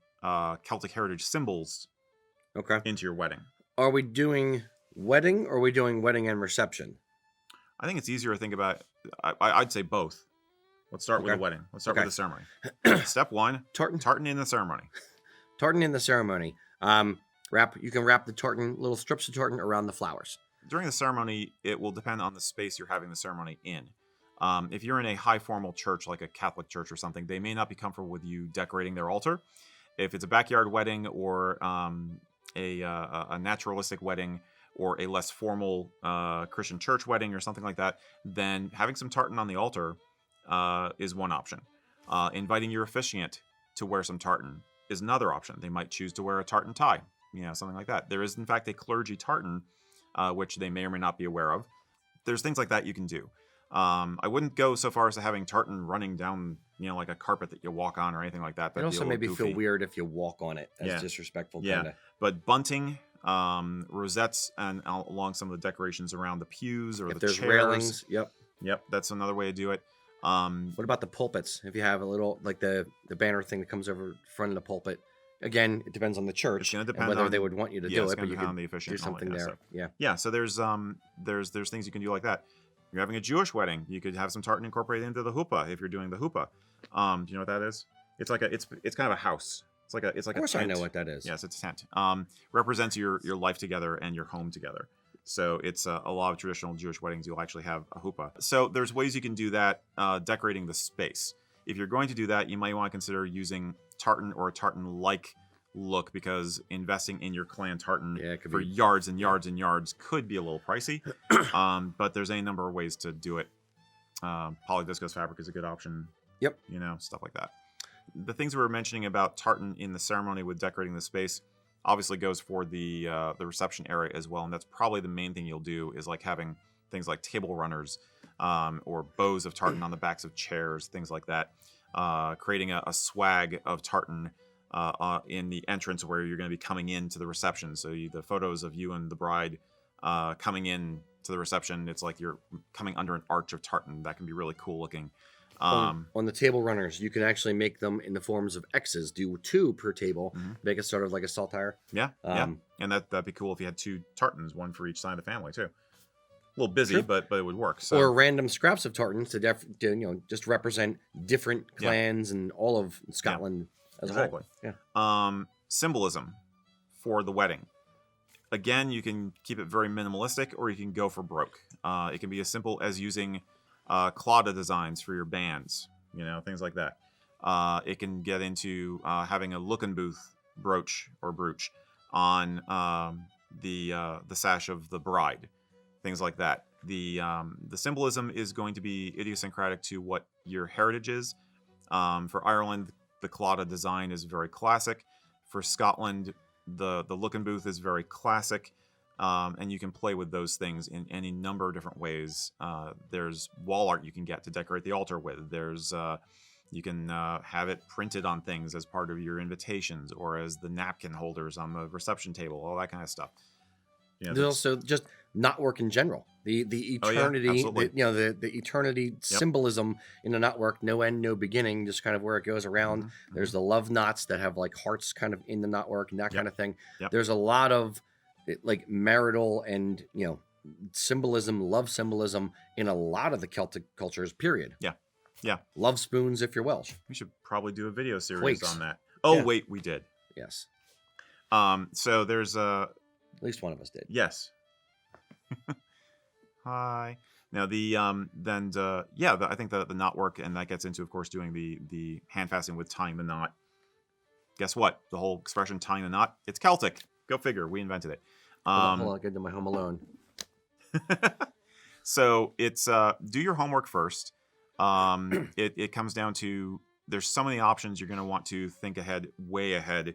B: Celtic heritage symbols into your wedding?
A: Are we doing wedding or are we doing wedding and reception?
B: I think it's easier to think about. I'd say both. Let's start with the wedding. Let's start with the ceremony. Step 1, tartan in the ceremony.
A: Tartan in the ceremony. You can wrap the tartan, little strips of tartan around the flowers.
B: During the ceremony, it will depend on the space you're having the ceremony in. If you're in a high formal church, like a Catholic church or something, they may not be comfortable with you decorating their altar. If it's a backyard wedding or a naturalistic wedding or a less formal Christian church wedding or something like that, then having some tartan on the altar is one option. Inviting your officiant to wear some tartan is another option. They might choose to wear a tartan tie, something like that. There is, in fact, a clergy tartan, which they may or may not be aware of. There's things like that you can do. I wouldn't go so far as to having tartan running down, like a carpet that you walk on or anything like that.
A: It also maybe feel weird if you walk on it. That's disrespectful.
B: Yeah,
A: kinda.
B: But bunting, rosettes, and along some of the decorations around the pews or
A: if
B: the
A: there's
B: chairs.
A: railings. Yep.
B: That's another way to do it.
A: What about the pulpits? If you have a little, like the banner thing that comes over front of the pulpit. Again, it depends on the church
B: It's gonna
A: and
B: depend
A: whether
B: on,
A: they would want you to do
B: it's
A: it,
B: gonna
A: but you
B: depend on
A: can
B: the officiant
A: do
B: and all that
A: something
B: kind of
A: there.
B: stuff. Yeah. So there's things you can do like that. You're having a Jewish wedding. You could have some tartan incorporated into the huppah if you're doing the huppah. Do you know what that is? It's like it's kind of a house. It's like
A: Of course,
B: a tent.
A: I know what that is.
B: Yes, it's a tent. Represents your life together and your home together. So it's a lot of traditional Jewish weddings. You'll actually have a huppah. So there's ways you can do that, decorating the space. If you're going to do that, you might want to consider using tartan or a tartan-like look, because investing in your clan tartan for yards and yards and yards could be a little pricey. But there's any number of ways to do it. Polyviscose fabric is a good option.
A: Yep.
B: Stuff like that. The things we were mentioning about tartan in the ceremony with decorating the space obviously goes for the reception area as well, and that's probably the main thing you'll do, is like having things like table runners or bows of tartan on the backs of chairs, things like that. Creating a swag of tartan in the entrance where you're going to be coming into the reception. So the photos of you and the bride coming in to the reception, it's like you're coming under an arch of tartan. That can be really cool looking.
A: On the table runners, you can actually make them in the forms of X's. Do 2 per table. Make it sort of like a saltire.
B: Yeah, and that'd be cool if you had 2 tartans, one for each side of the family too. A little busy, but it would work. So.
A: Or random scraps of tartans to just represent different clans and all of Scotland as a whole.
B: Yeah. Symbolism for the wedding. Again, you can keep it very minimalistic, or you can go for broke. It can be as simple as using Claudia designs for your bands, things like that. It can get into having a looking booth brooch or brooch on the sash of the bride, things like that. The symbolism is going to be idiosyncratic to what your heritage is. For Ireland, the Claddagh design is very classic. For Scotland, the looking booth is very classic. And you can play with those things in any number of different ways. There's wall art you can get to decorate the altar with. There's you can have it printed on things as part of your invitations or as the napkin holders on the reception table, all that kind of stuff.
A: There's also just knotwork in general. The eternity, the eternity symbolism in the knotwork, no end, no beginning, just kind of where it goes around. There's the love knots that have like hearts kind of in the knotwork and that kind of thing. There's a lot of like marital and symbolism, love symbolism in a lot of the Celtic cultures. Period.
B: Yeah.
A: Love spoons if you're Welsh.
B: We should probably do a video series
A: Quakes.
B: on that. Oh wait, we did.
A: Yes.
B: So there's
A: at least one of us did.
B: Yes. Hi. Now I think the knotwork, and that gets into, of course, doing the hand fasting with tying the knot. Guess what? The whole expression tying the knot, it's Celtic. Go figure. We invented it.
A: Hold on, I'll get to my Home Alone.
B: So it's do your homework first. It comes down to there's so many options. You're going to want to think ahead, way ahead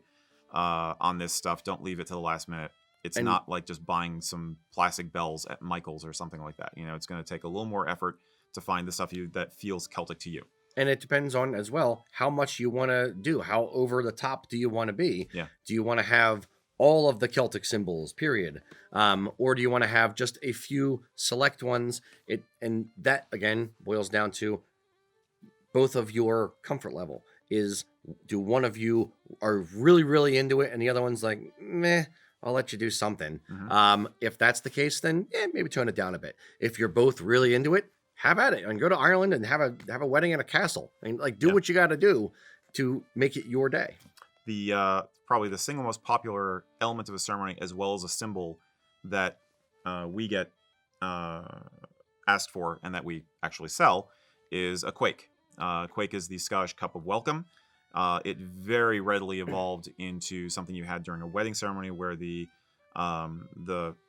B: on this stuff. Don't leave it to the last minute. It's not like just buying some plastic bells at Michael's or something like that. It's going to take a little more effort to find the stuff that feels Celtic to you. And
A: it depends on, as well, how much you want to do. How over the top do you want to be?
B: Yeah.
A: Do you want to have all of the Celtic symbols, period? Or do you want to have just a few select ones? And that, again, boils down to both of your comfort level. Do one of you are really, really into it and the other one's like, meh, I'll let you do something. If that's the case, then maybe tone it down a bit. If you're both really into it, have at it and go to Ireland and have a wedding in a castle and do what you got to do to make it your day.
B: The probably the single most popular element of a ceremony, as well as a symbol that we get asked for and that we actually sell, is a quake. Quake is the Scottish cup of welcome. It very readily evolved into something you had during a wedding ceremony, where the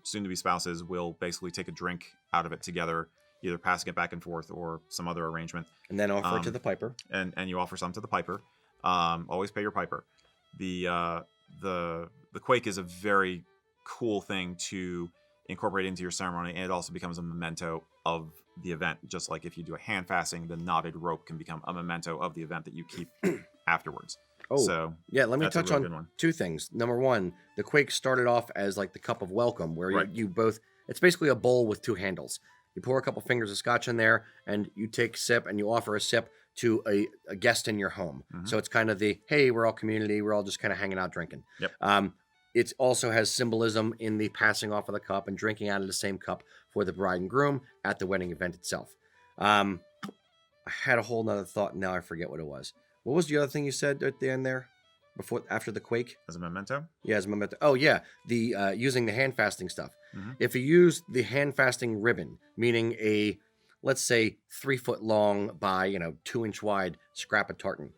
B: soon-to-be spouses will basically take a drink out of it together, either passing it back and forth or some other arrangement,
A: and then offer it to the piper.
B: And you offer some to the piper. Always pay your piper. The quake is a very cool thing to incorporate into your ceremony, and it also becomes a memento of the event. Just like if you do a hand fasting, the knotted rope can become a memento of the event that you keep afterwards. So
A: let me touch on two things. Number one, the quake started off as like the cup of welcome, where you both, it's basically a bowl with two handles. You pour a couple fingers of scotch in there and you take a sip and you offer a sip to a guest in your home. So it's kind of the, hey, we're all community, we're all just kind of hanging out drinking. It also has symbolism in the passing off of the cup and drinking out of the same cup for the bride and groom at the wedding event itself. I had a whole nother thought and now I forget what it was. What was the other thing you said at the end there? After the quake?
B: As a memento?
A: Yeah, as a memento. Oh, yeah. The using the hand fasting stuff. If you use the hand fasting ribbon, meaning a, let's say, 3 foot long by 2 inch wide scrap of tartan.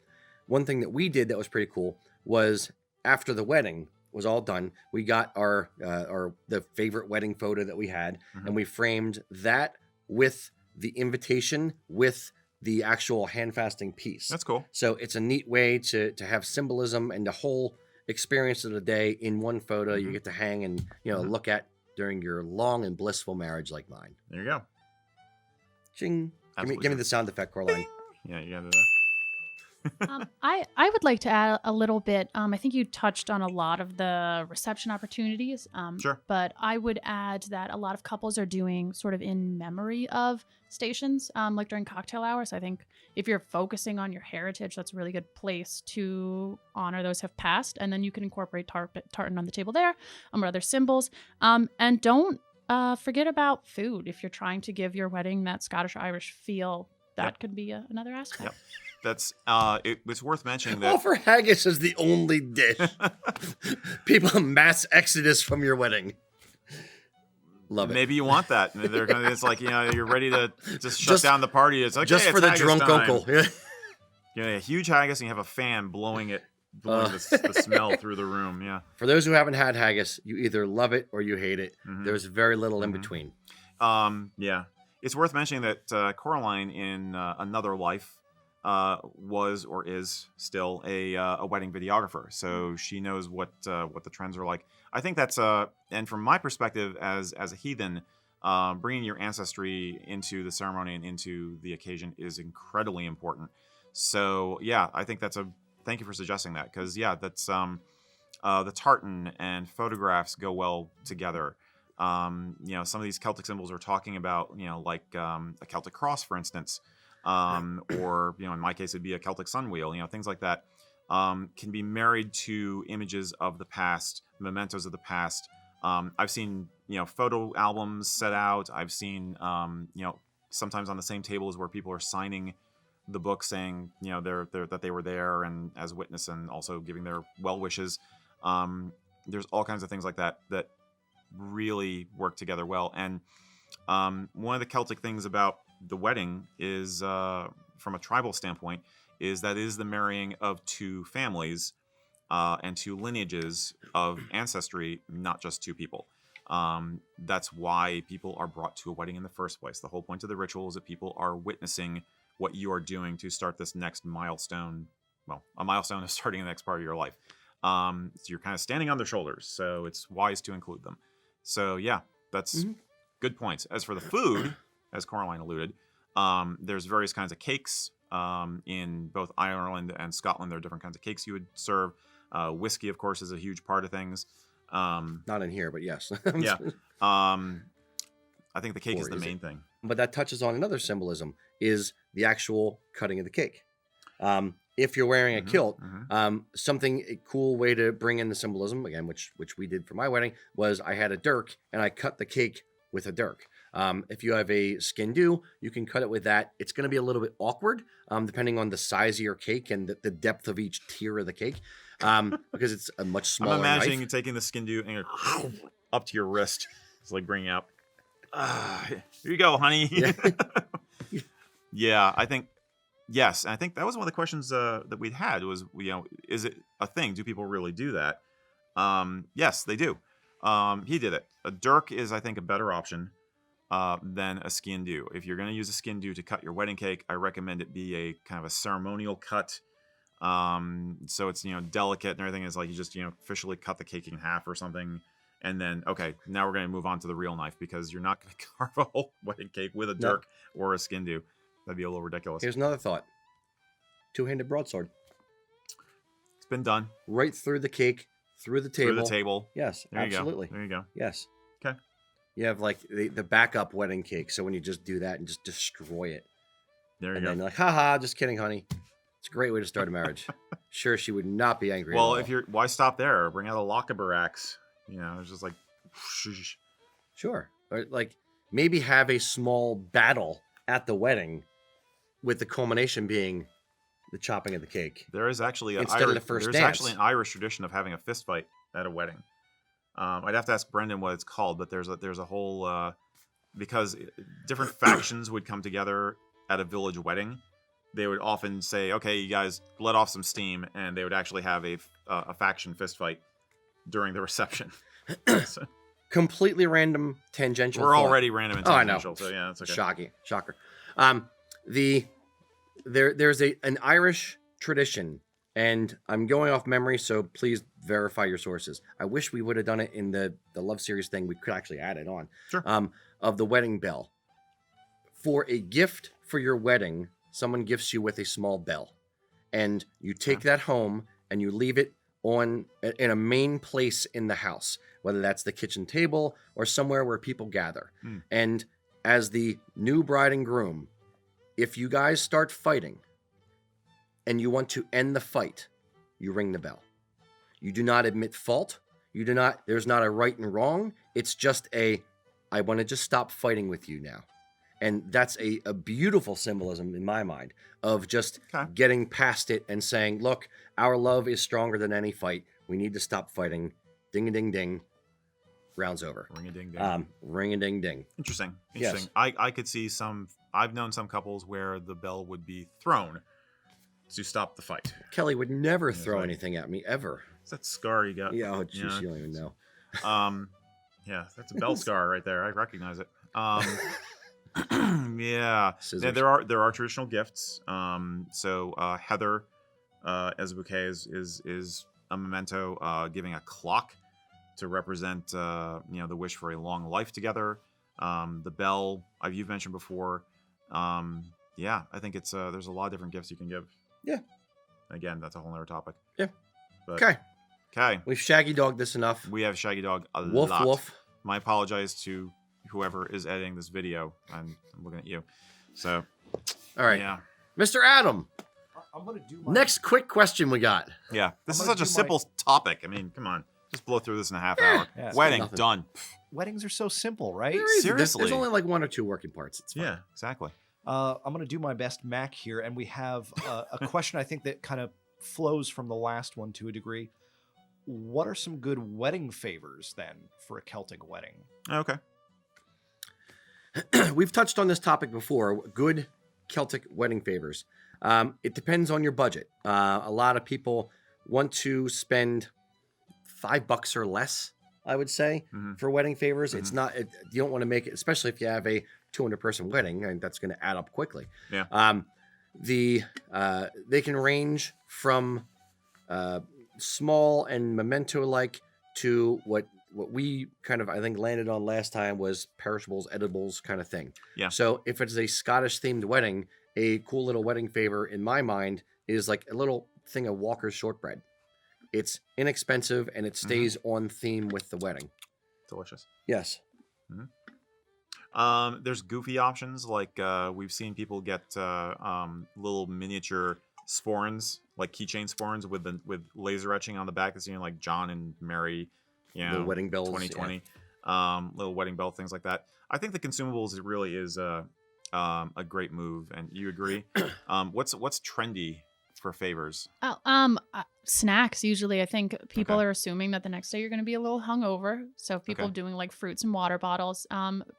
A: One thing that we did that was pretty cool was after the wedding was all done, we got the favorite wedding photo that we had, and we framed that with the invitation with the actual hand fasting piece.
B: That's cool.
A: So it's a neat way to have symbolism and the whole experience of the day in one photo. You get to hang and look at during your long and blissful marriage like mine.
B: There you go.
A: Ching. Give me the sound effect, Coraline.
B: Yeah, you got to do that.
E: I would like to add a little bit. I think you touched on a lot of the reception opportunities.
B: Sure.
E: But I would add that a lot of couples are doing sort of in memory of stations, like during cocktail hours. I think if you're focusing on your heritage, that's a really good place to honor those who have passed. And then you can incorporate tartan on the table there, or other symbols. And don't forget about food. If you're trying to give your wedding that Scottish Irish feel, that could be another aspect.
B: Yep. That's it's worth mentioning that
A: offer haggis as the only dish. People mass exodus from your wedding. Love it.
B: Maybe you want that. They're gonna. It's like you're ready to just shut down the party. It's like
A: just for the drunk
B: time.
A: Uncle.
B: A huge haggis, and you have a fan blowing the smell through the room. Yeah.
A: For those who haven't had haggis, you either love it or you hate it. There's very little in between.
B: Yeah. It's worth mentioning that Coraline, in another life, was or is still a wedding videographer, so she knows what the trends are like. I think that's and from my perspective as a heathen, bringing your ancestry into the ceremony and into the occasion is incredibly important. So yeah, I think thank you for suggesting that, because yeah, that's the tartan and photographs go well together. Some of these Celtic symbols we're talking about, like a Celtic cross, for instance. Or in my case it'd be a Celtic sun wheel, things like that, can be married to images of the past, mementos of the past. I've seen photo albums set out. I've seen sometimes on the same tables where people are signing the book saying they're that they were there and as witness, and also giving their well wishes. There's all kinds of things like that really work together well. And one of the Celtic things about the wedding is, from a tribal standpoint, is the marrying of two families and two lineages of ancestry, not just two people. That's why people are brought to a wedding in the first place. The whole point of the ritual is that people are witnessing what you are doing to start this next milestone. Well, a milestone is starting the next part of your life. So you're kind of standing on their shoulders, so it's wise to include them. So yeah, that's good points. As for the food, as Coraline alluded, there's various kinds of cakes. In both Ireland and Scotland, there are different kinds of cakes you would serve. Whiskey, of course, is a huge part of things.
A: Not in here, but yes.
B: Yeah. I think the cake is the main thing.
A: But that touches on another symbolism, is the actual cutting of the cake. If you're wearing a kilt, a cool way to bring in the symbolism, again, which we did for my wedding, was I had a dirk and I cut the cake with a dirk. If you have a skin do, you can cut it with that. It's going to be a little bit awkward, depending on the size of your cake and the depth of each tier of the cake, because it's a much smaller
B: I'm imagining
A: knife.
B: you taking the skin do and up to your wrist. It's like bringing out, here you go, honey.
A: Yeah.
B: Yeah, I think, yes. And I think that was one of the questions that we'd had was, is it a thing? Do people really do that? Yes, they do. He did it. A dirk is, I think, a better option than a skin do. If you're going to use a skin do to cut your wedding cake, I recommend it be a kind of a ceremonial cut. So it's, delicate and everything. Is like you just, officially cut the cake in half or something. And then, okay, now we're going to move on to the real knife, because you're not going to carve a whole wedding cake with a dirk or a skin do. That'd be a little ridiculous.
A: Here's another thought. Two-handed broadsword.
B: It's been done.
A: Right through the cake, through the table.
B: Through the table.
A: Yes,
B: there
A: absolutely.
B: You go. There you go.
A: Yes.
B: Okay.
A: You have like the backup wedding cake. So when you just do that and just destroy it.
B: There you
A: and
B: go.
A: then you're like, haha, just kidding, honey. It's a great way to start a marriage. Sure, she would not be angry.
B: Well,
A: at all.
B: why stop there? Bring out a Lochaber axe. It's just like,
A: sure. Or like maybe have a small battle at the wedding, with the culmination being the chopping of the cake.
B: There is actually an Irish tradition of having a fist fight at a wedding. I'd have to ask Brendan what it's called, but there's a whole because different factions would come together at a village wedding. They would often say, "Okay, you guys, let off some steam," and they would actually have a faction fist fight during the reception. So,
A: completely random tangential.
B: We're already random and tangential,
A: I know.
B: So yeah, it's okay.
A: Shocker. There's an Irish tradition, and I'm going off memory, so please verify your sources. I wish we would have done it in the Love Series thing. We could actually add it on.
B: Sure.
A: Of the wedding bell. For a gift for your wedding, someone gifts you with a small bell, and you take that home and you leave it in a main place in the house, whether that's the kitchen table or somewhere where people gather. And as the new bride and groom, if you guys start fighting and you want to end the fight, you ring the bell. You do not admit fault. There's not a right and wrong. It's just I want to just stop fighting with you now. And that's a beautiful symbolism in my mind of just getting past it and saying, look, our love is stronger than any fight. We need to stop fighting. Ding-a-ding-ding. Round's over.
B: Ring-a-ding-ding.
A: Ring-a-ding-ding.
B: Interesting.
A: Yes.
B: I could see I've known some couples where the bell would be thrown to stop the fight.
A: Kelly would never throw anything at me, ever.
B: It's that scar you got.
A: Yeah, oh, geez, you don't even know.
B: Yeah, that's a bell scar right there. I recognize it. Yeah.
A: Scissors.
B: There are traditional gifts. So heather as a bouquet is a memento. Giving a clock to represent the wish for a long life together. The bell you've mentioned before. Yeah, I think it's there's a lot of different gifts you can give.
A: Yeah.
B: Again, that's a whole other topic.
A: Yeah.
B: But,
A: Okay. We've shaggy dogged this enough.
B: We have shaggy dog a
A: Woof
B: lot.
A: woof.
B: My apologize to whoever is editing this video. I'm looking at you. So,
A: all right.
B: Yeah.
A: Mr. Adam.
C: I'm gonna do my
A: Next quick question we got.
B: Yeah. This is such a simple topic. I mean, come on. Just blow through this in a half hour.
C: Yeah,
B: Wedding, done.
C: Weddings are so simple, right?
B: Seriously.
A: There's only like 1 or 2 working parts. It's fine.
B: Yeah, exactly.
C: I'm going to do my best Mac here, and we have a question I think that kind of flows from the last one to a degree. What are some good wedding favors, then, for a Celtic wedding?
B: Okay.
A: We've touched on this topic before. Good Celtic wedding favors. It depends on your budget. A lot of people want to spend $5 or less, I would say, for wedding favors. It's not, you don't want to make it, especially if you have a 200-person wedding, and that's going to add up quickly.
B: Yeah.
A: They can range from small and memento-like to what we kind of, I think, landed on last time was perishables, edibles kind of thing.
B: Yeah.
A: So if it's a Scottish-themed wedding, a cool little wedding favor, in my mind, is like a little thing of Walker's shortbread. It's inexpensive, and it stays on theme with the wedding.
B: Delicious.
A: Yes.
B: There's goofy options, like we've seen people get little miniature sporns, like keychain sporns with laser etching on the back. That's like John and Mary,
A: little wedding bells,
B: 2020, little wedding bell, things like that. I think the consumables really is a great move, and you agree. What's trendy for favors?
E: Snacks. Usually, I think people are assuming that the next day you're going to be a little hungover. So people doing like fruits and water bottles.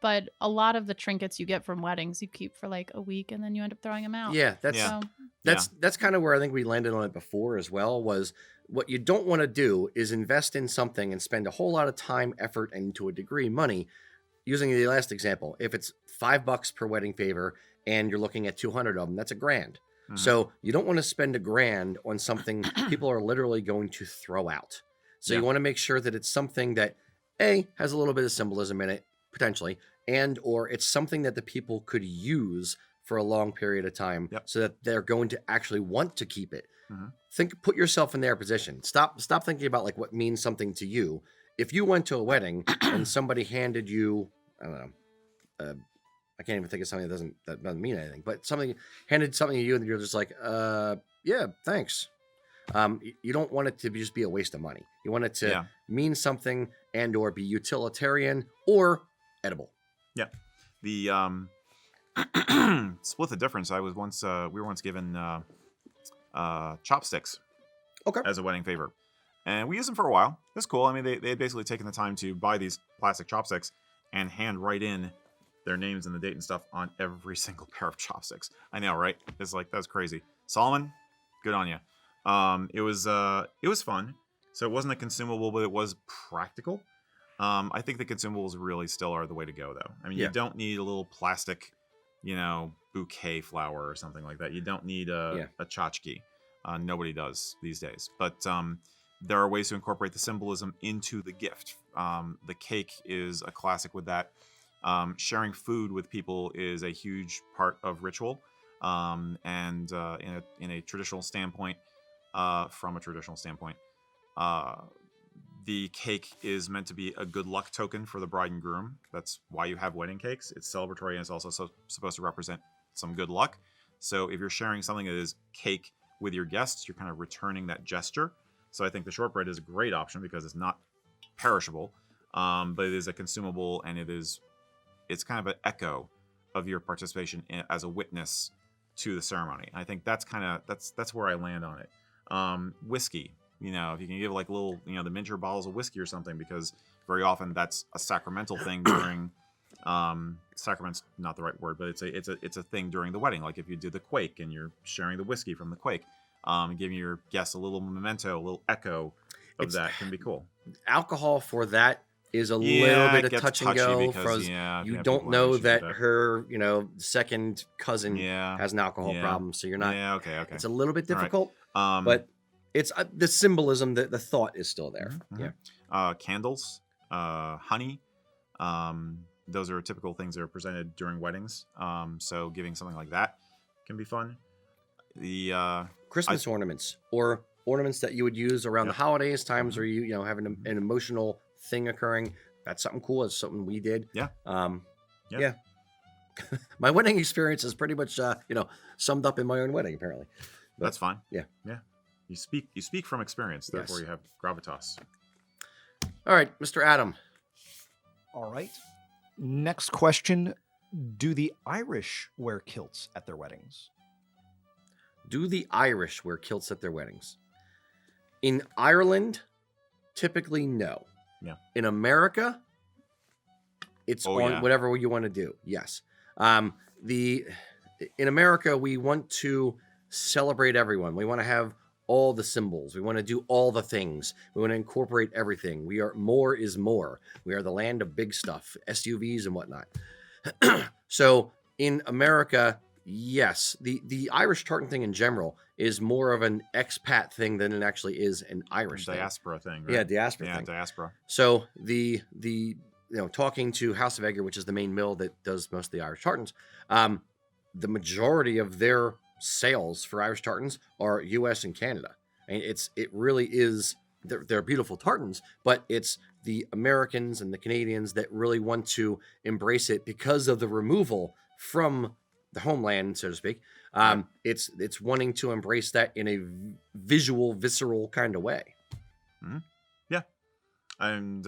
E: But a lot of the trinkets you get from weddings, you keep for like a week, and then you end up throwing them out.
A: Yeah, that's kind of where I think we landed on it before as well. Was what you don't want to do is invest in something and spend a whole lot of time, effort, and to a degree money. Using the last example, if it's $5 per wedding favor and you're looking at 200 of them, that's $1,000. So you don't want to spend $1,000 on something people are literally going to throw out. So you want to make sure that it's something that has a little bit of symbolism in it, potentially, and or it's something that the people could use for a long period of time so that they're going to actually want to keep it. Put yourself in their position. Stop thinking about like what means something to you. If you went to a wedding and somebody handed you, I don't know, I can't even think of something that doesn't mean anything, but handed something to you and you're just like, yeah, thanks. You don't want it to just be a waste of money. You want it to mean something and or be utilitarian or edible.
B: Yeah. The split the difference. We were once given chopsticks as a wedding favor. And we used them for a while. That's cool. I mean, they had basically taken the time to buy these plastic chopsticks and hand write in their names and the date and stuff on every single pair of chopsticks. I know, right? It's like, that's crazy. Solomon, good on you. It was fun. So it wasn't a consumable, but it was practical. I think the consumables really still are the way to go, though. I mean, you don't need a little plastic, bouquet flower or something like that. You don't need a tchotchke. Nobody does these days. But there are ways to incorporate the symbolism into the gift. The cake is a classic with that. Sharing food with people is a huge part of ritual. And in a traditional standpoint, from a traditional standpoint, the cake is meant to be a good luck token for the bride and groom. That's why you have wedding cakes. It's celebratory, and it's also supposed to represent some good luck. So if you're sharing something that is cake with your guests, you're kind of returning that gesture. So I think the shortbread is a great option because it's not perishable, but it is a consumable, and it's kind of an echo of your participation as a witness to the ceremony. I think that's where I land on it. Whiskey, if you can give like little, the miniature bottles of whiskey or something, because very often that's a sacramental thing during, sacrament's not the right word, but it's a thing during the wedding. Like if you do the quake and you're sharing the whiskey from the quake, giving your guests a little memento, a little echo of that can be cool.
A: Alcohol for that is a
B: Yeah,
A: little bit
B: it
A: of
B: gets
A: touch and
B: touchy
A: go
B: because,
A: because
B: yeah,
A: you
B: yeah,
A: don't
B: people have
A: know
B: issues with
A: that
B: that.
A: her, second cousin
B: Yeah.
A: has an alcohol
B: Yeah.
A: problem. So you're not,
B: Yeah, okay.
A: it's a little bit
B: All right.
A: difficult,
B: Um,
A: but it's the symbolism, the thought is still there.
B: mhm,
A: Yeah.
B: Candles, honey. Those are typical things that are presented during weddings. So giving something like that can be fun. The
A: Christmas ornaments or ornaments that you would use around the holidays, times
B: Mhm.
A: where you have an emotional thing occurring. That's something cool. It's something we did.
B: Yeah.
A: Yeah. My wedding experience is pretty much summed up in my own wedding, apparently. But,
B: that's fine.
A: Yeah.
B: You speak from experience, therefore
A: Yes.
B: you have gravitas.
A: All right, Mr. Adam.
C: All right. Next question. Do the Irish wear kilts at their weddings?
A: Do the Irish wear kilts at their weddings? In Ireland, typically no.
B: Yeah.
A: In America, it's
B: Oh,
A: on
B: yeah.
A: whatever you want to do. Yes. In America, we want to celebrate everyone. We want to have all the symbols. We want to do all the things. We want to incorporate everything. More is more. We are the land of big stuff, SUVs and whatnot. So in America, yes, the Irish tartan thing in general is more of an expat thing than it actually is an Irish thing.
B: Diaspora thing, right?
A: Yeah, diaspora
B: Yeah,
A: thing.
B: diaspora.
A: So the talking to House of Edgar, which is the main mill that does most of the Irish tartans, the majority of their sales for Irish tartans are U.S. and Canada, and it really is. They're beautiful tartans, but it's the Americans and the Canadians that really want to embrace it because of the removal from the homeland, so to speak. It's wanting to embrace that in a visual, visceral kind of way.
B: Mm-hmm. Yeah, and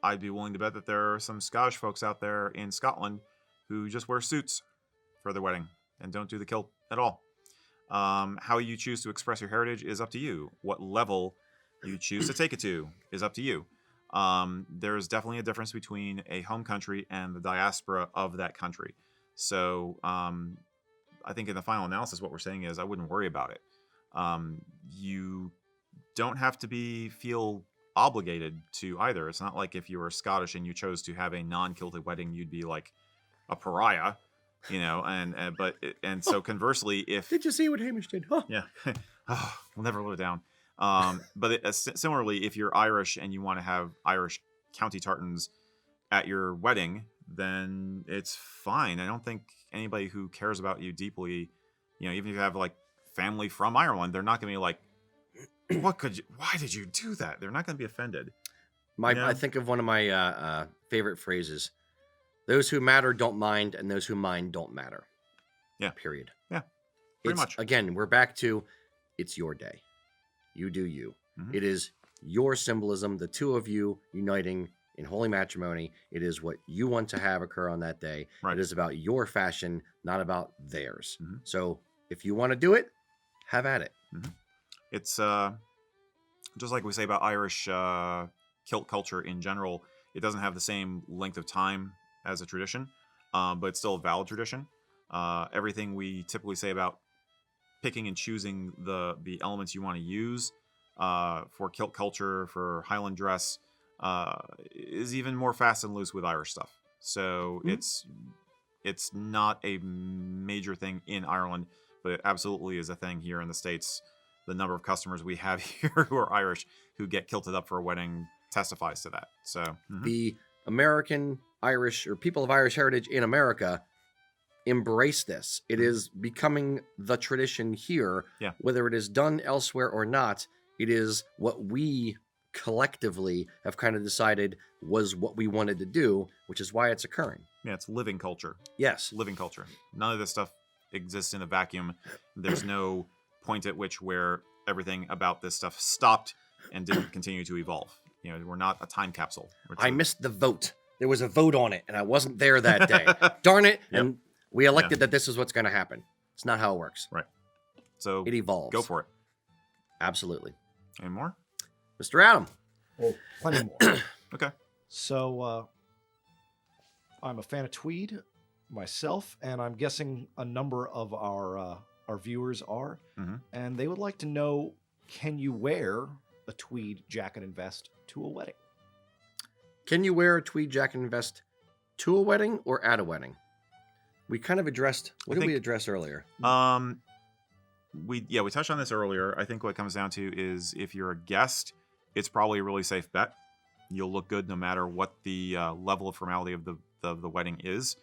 B: I'd be willing to bet that there are some Scottish folks out there in Scotland who just wear suits for their wedding and don't do the kilt at all. How you choose to express your heritage is up to you. What level you choose to take it to is up to you. There's definitely a difference between a home country and the diaspora of that country. So I think in the final analysis, what we're saying is I wouldn't worry about it. You don't have to feel obligated to either. It's not like if you were Scottish and you chose to have a non-kilted wedding, you'd be like a pariah, and so conversely, if
A: Did you see what Hamish did? Huh.
B: yeah, we'll never live it down. But similarly, if you're Irish and you want to have Irish county tartans at your wedding, then it's fine. I don't think anybody who cares about you deeply, even if you have like family from Ireland, they're not going to be like, why did you do that? They're not going to be offended.
A: I think of one of my favorite phrases: "Those who matter don't mind, and those who mind don't matter."
B: Yeah.
A: Period.
B: Yeah. Pretty much.
A: Again, we're back to it's your day. You do you.
B: Mhm.
A: It is your symbolism, the two of you uniting in holy matrimony. It is what you want to have occur on that day.
B: Right.
A: It is about your fashion, not about theirs.
B: Mhm.
A: So if you want to do it, have at it.
B: It's just like we say about Irish kilt culture in general. It doesn't have the same length of time as a tradition, but it's still a valid tradition. Everything we typically say about picking and choosing the elements you want to use for kilt culture, for Highland dress, is even more fast and loose with Irish stuff. So it's not a major thing in Ireland, but it absolutely is a thing here in the States. The number of customers we have here who are Irish who get kilted up for a wedding testifies to that. So
A: The American Irish or people of Irish heritage in America embrace this. It is becoming the tradition here.
B: Yeah.
A: Whether it is done elsewhere or not, it is what we collectively have kind of decided was what we wanted to do, which is why it's occurring.
B: yeah, it's living culture.
A: Yes.
B: Living culture. None of this stuff exists in a vacuum. There's no point at which where everything about this stuff stopped and didn't continue to evolve. We're not a time capsule.
A: I missed the vote. There was a vote on it, and I wasn't there that day. Darn it.
B: Yep.
A: And we elected that this is what's going to happen. It's not how it works.
B: Right. So
A: It evolves.
B: go for it.
A: Absolutely.
B: Any more?
A: Mr. Adam.
C: Oh, plenty more.
B: Okay.
C: So I'm a fan of tweed myself, and I'm guessing a number of our viewers are, and they would like to know: can you wear a tweed jacket and vest to a wedding?
A: Can you wear a tweed jacket and vest to a wedding or at a wedding? We kind of addressed. What did we address earlier?
B: We touched on this earlier. I think what it comes down to is if you're a guest, it's probably a really safe bet. You'll look good no matter what the level of formality of the wedding is.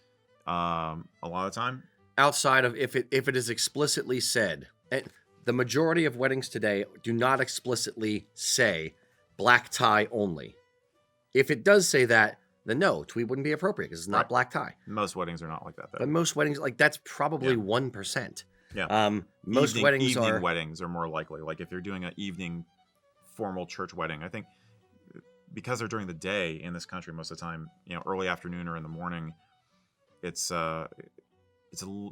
B: A lot of the time,
A: outside of if it is explicitly said, and the majority of weddings today do not explicitly say black tie only. If it does say that, then no, tweed wouldn't be appropriate because it's not black tie.
B: Most weddings are not like that, though.
A: But most weddings, like that's probably 1%.
B: Yeah.
A: Most
B: evening weddings are more likely. Like if you're doing an evening formal church wedding, I think because they're during the day in this country most of the time, early afternoon or in the morning, it's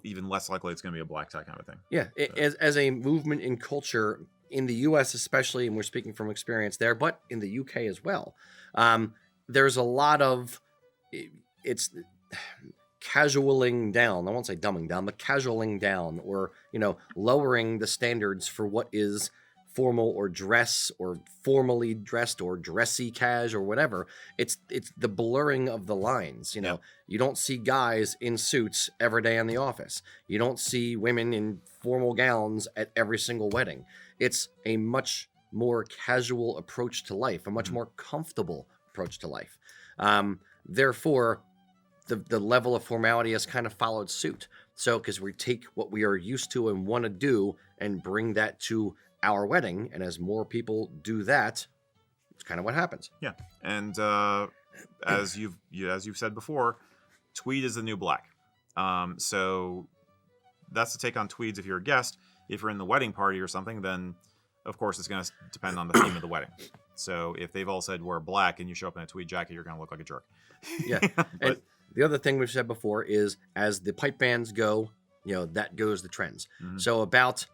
B: even less likely it's going to be a black tie kind of thing.
A: Yeah, as a movement in culture in the U.S. especially, and we're speaking from experience there, but in the U.K. as well, there's a lot of it's casualing down. I won't say dumbing down, but casualing down, or lowering the standards for what is formal or dress or formally dressed or dressy cash or whatever. It's the blurring of the lines. You don't see guys in suits every day in the office. You don't see women in formal gowns at every single wedding. It's a much more casual approach to life, a much more comfortable approach to life. Therefore, the level of formality has kind of followed suit. So, because we take what we are used to and want to do and bring that to our wedding, and as more people do that, it's kind of what happens.
B: Yeah, and as you've said before, tweed is the new black. So that's the take on tweeds. If you're a guest, if you're in the wedding party or something, then of course it's going to depend on the theme of the wedding. So if they've all said wear black and you show up in a tweed jacket, you're going to look like a jerk.
A: Yeah, and the other thing we've said before is as the pipe bands go, that goes the trends. Mm-hmm. So about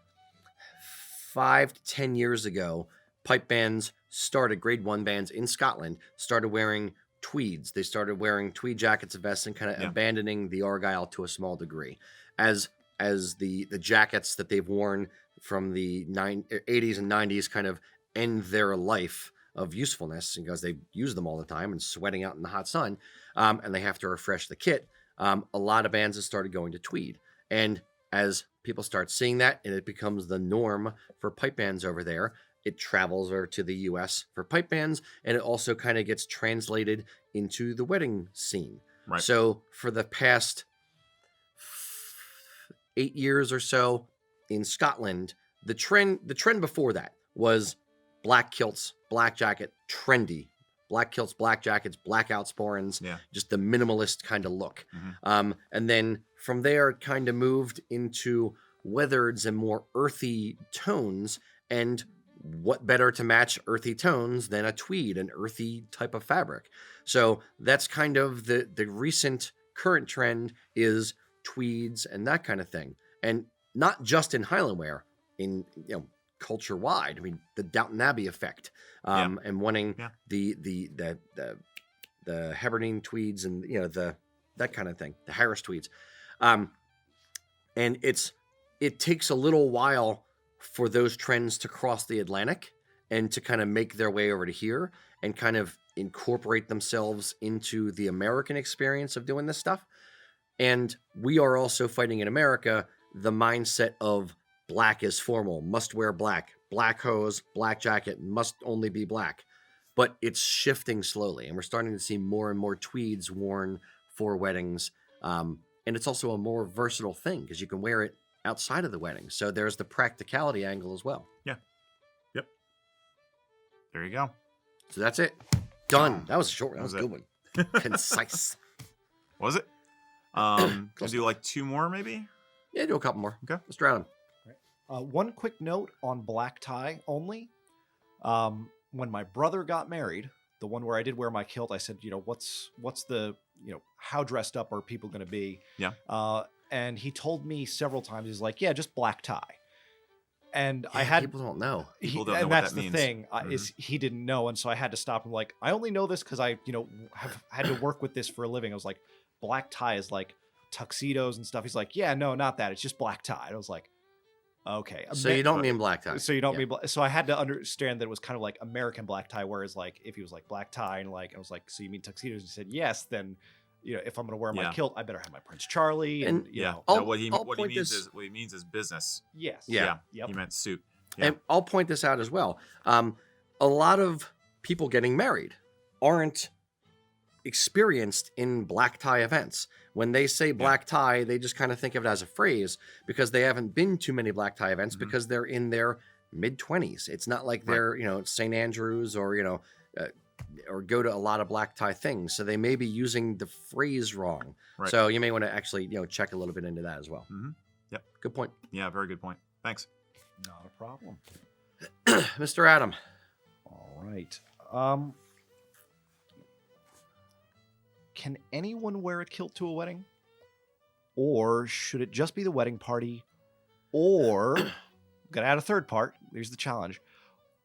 A: 5 to 10 years ago, pipe bands started, grade 1 bands in Scotland, started wearing tweeds. They started wearing tweed jackets and vests and kind of abandoning the argyle to a small degree. As the jackets that they've worn from the 80s and 90s kind of end their life of usefulness because they use them all the time and sweating out in the hot sun, and they have to refresh the kit, a lot of bands have started going to tweed. And as people start seeing that and it becomes the norm for pipe bands over there, it travels over to the US for pipe bands, and it also kind of gets translated into the wedding scene.
B: Right.
A: So for the past 8 years or so in Scotland, the trend before that was black kilts, black jacket, trendy. Black kilts, black jackets, blackout sporrans, just the minimalist kind of look. Mm-hmm. And then from there, it kind of moved into weathers and more earthy tones. And what better to match earthy tones than a tweed, an earthy type of fabric? So that's kind of the recent current trend is tweeds and that kind of thing. And not just in Highland wear, in culture wide. I mean, the Downton Abbey effect, and wanting the Hebridean tweeds and that kind of thing, the Harris tweeds, and it takes a little while for those trends to cross the Atlantic and to kind of make their way over to here and kind of incorporate themselves into the American experience of doing this stuff. And we are also fighting in America the mindset of black is formal, must wear black hose, black jacket, must only be black. But it's shifting slowly, and we're starting to see more and more tweeds worn for weddings. And it's also a more versatile thing because you can wear it outside of the wedding. So there's the practicality angle as well.
B: Yeah. Yep. There you go.
A: So that's it. Done. That was short. That was a good one. Concise.
B: Was it? Can do like 2 more maybe?
A: Yeah, do a couple more.
B: Okay.
A: Let's drown them.
C: One quick note on black tie only. When my brother got married, the one where I did wear my kilt, I said, what's the, how dressed up are people going to be?
B: Yeah.
C: And he told me several times, he's like, yeah, just black tie. And
A: people don't know.
B: People don't know
C: and
B: what
C: that's
B: that
C: the
B: means.
C: thing is he didn't know. And so I had to stop him. Like, I only know this because I, have had to work with this for a living. I was like, black tie is like tuxedos and stuff. He's like, yeah, no, not that. It's just black tie. And I was like, Okay.
A: So you don't mean black tie.
C: So you don't mean so I had to understand that it was kind of like American black tie, whereas like if he was like black tie and like I was like, so you mean tuxedos? And he said yes, then if I'm gonna wear my kilt, I better have my Prince Charlie. And you know.
B: No, what he means is business.
C: Yes.
B: Yeah. He meant suit. Yeah.
A: And I'll point this out as well. A lot of people getting married aren't experienced in black tie events. When they say black tie, they just kind of think of it as a phrase because they haven't been to many black tie events because they're in their mid-20s. It's not like they're, St. Andrews or, or go to a lot of black tie things. So they may be using the phrase wrong. Right. So you may want to actually, check a little bit into that as well.
B: Mm-hmm. Yep.
A: Good point.
B: Yeah, very good point. Thanks.
C: Not a problem.
A: Mr. Adam.
C: All right. Can anyone wear a kilt to a wedding? Or should it just be the wedding party? Or, gotta add a third part, here's the challenge,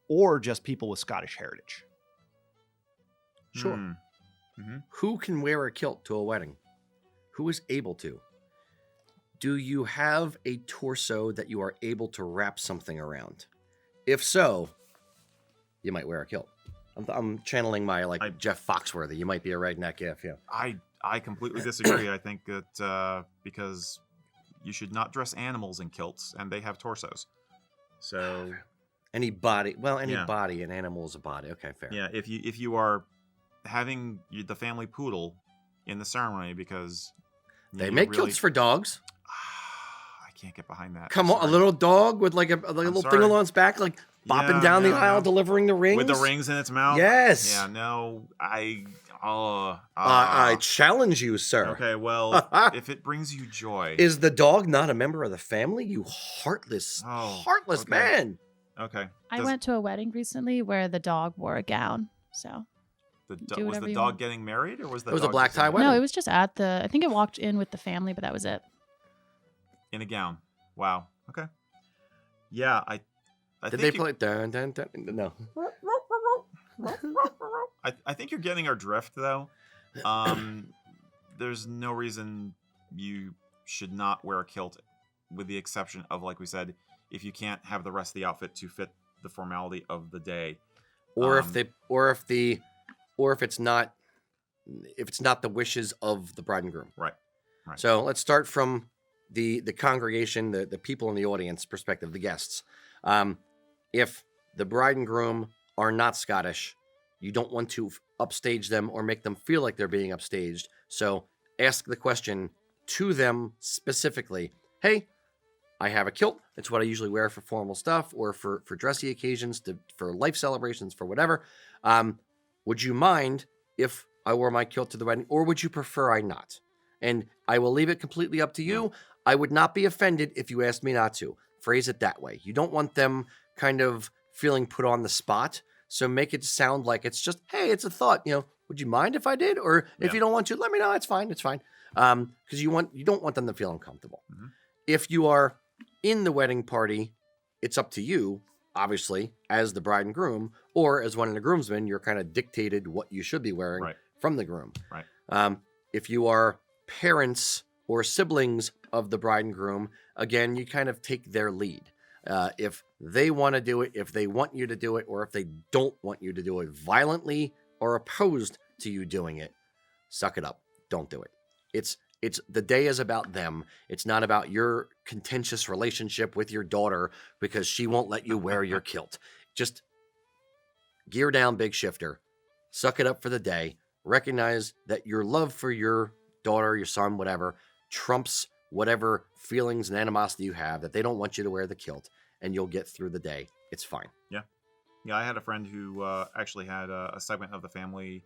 C: or just people with Scottish heritage?
A: Sure. Mm-hmm. Who can wear a kilt to a wedding? Who is able to? Do you have a torso that you are able to wrap something around? If so, you might wear a kilt. I'm channeling my Jeff Foxworthy. You might be a redneck if
B: I completely disagree. I think that because you should not dress animals in kilts, and they have torsos. So
A: any body, an animal is a body. Okay, fair.
B: Yeah, if you are having the family poodle in the ceremony because
A: they make kilts for dogs.
B: I can't get behind that.
A: Come on, a little dog with like a little thing on its back, like bopping down the aisle, delivering the rings.
B: With the rings in its mouth?
A: Yes.
B: Yeah, no, I
A: challenge you, sir.
B: Okay, well, if it brings you joy.
A: Is the dog not a member of the family? You heartless man.
B: Okay.
E: I went to a wedding recently where the dog wore a gown, so.
B: Was the dog getting married, or was the
A: It was a black tie wedding?
E: No, it was just I think it walked in with the family, but that was it.
B: In a gown. Wow. Okay. Yeah,
A: Did they play dun dun dun? No.
B: I think you're getting our drift, though. There's no reason you should not wear a kilt, with the exception of, like we said, if you can't have the rest of the outfit to fit the formality of the day,
A: or if it's not the wishes of the bride and groom.
B: Right.
A: So let's start from the congregation, the people in the audience perspective, the guests. If the bride and groom are not Scottish, you don't want to upstage them or make them feel like they're being upstaged. So ask the question to them specifically. Hey, I have a kilt. It's what I usually wear for formal stuff or for dressy occasions, for life celebrations, for whatever. Would you mind if I wore my kilt to the wedding, or would you prefer I not? And I will leave it completely up to you. I would not be offended if you asked me not to. Phrase it that way. You don't want them kind of feeling put on the spot. So make it sound like it's just, hey, it's a thought. Would you mind if I did? Or if you don't want to, let me know. It's fine. It's fine. Because you don't want them to feel uncomfortable. Mm-hmm. If you are in the wedding party, it's up to you, obviously, as the bride and groom, or as one of the groomsmen, you're kind of dictated what you should be wearing from the groom.
B: Right.
A: If you are parents or siblings of the bride and groom, again, you kind of take their lead. If they want to do it, if they want you to do it, or if they don't want you to do it violently or opposed to you doing it, suck it up. Don't do it. It's the day is about them. It's not about your contentious relationship with your daughter because she won't let you wear your kilt. Just gear down, big shifter. Suck it up for the day. Recognize that your love for your daughter, your son, whatever, trumps whatever feelings and animosity you have, that they don't want you to wear the kilt, and you'll get through the day. It's fine.
B: Yeah. I had a friend who actually had a segment of the family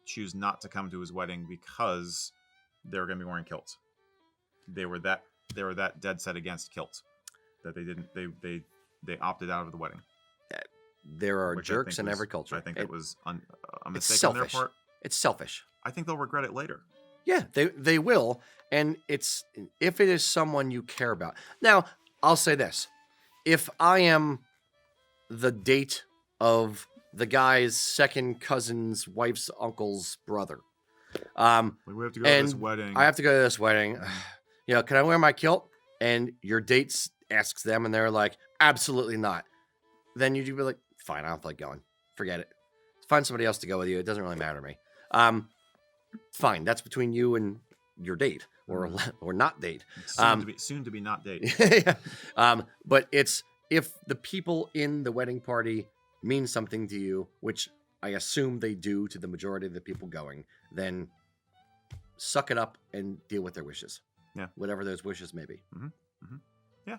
B: choose not to come to his wedding because they were going to be wearing kilts. They were that dead set against kilts that they opted out of the wedding.
A: There are jerks in every culture.
B: I think it was a mistake on their part.
A: It's selfish.
B: I think they'll regret it later.
A: Yeah, they will. And if it is someone you care about. Now, I'll say this. If I am the date of the guy's second cousin's wife's uncle's brother,
B: we have to go to this wedding.
A: I have to go to this wedding. Can I wear my kilt? And your date's asks them and they're like, absolutely not, then you'd be like, fine, I don't feel like going. Forget it. Find somebody else to go with you. It doesn't really matter to me. Fine, that's between you and your date or not date.
B: Soon to be not date.
A: Yeah. But it's if the people in the wedding party mean something to you, which I assume they do to the majority of the people going, then suck it up and deal with their wishes.
B: Yeah.
A: Whatever those wishes may be.
B: Mm-hmm. Mm-hmm. Yeah,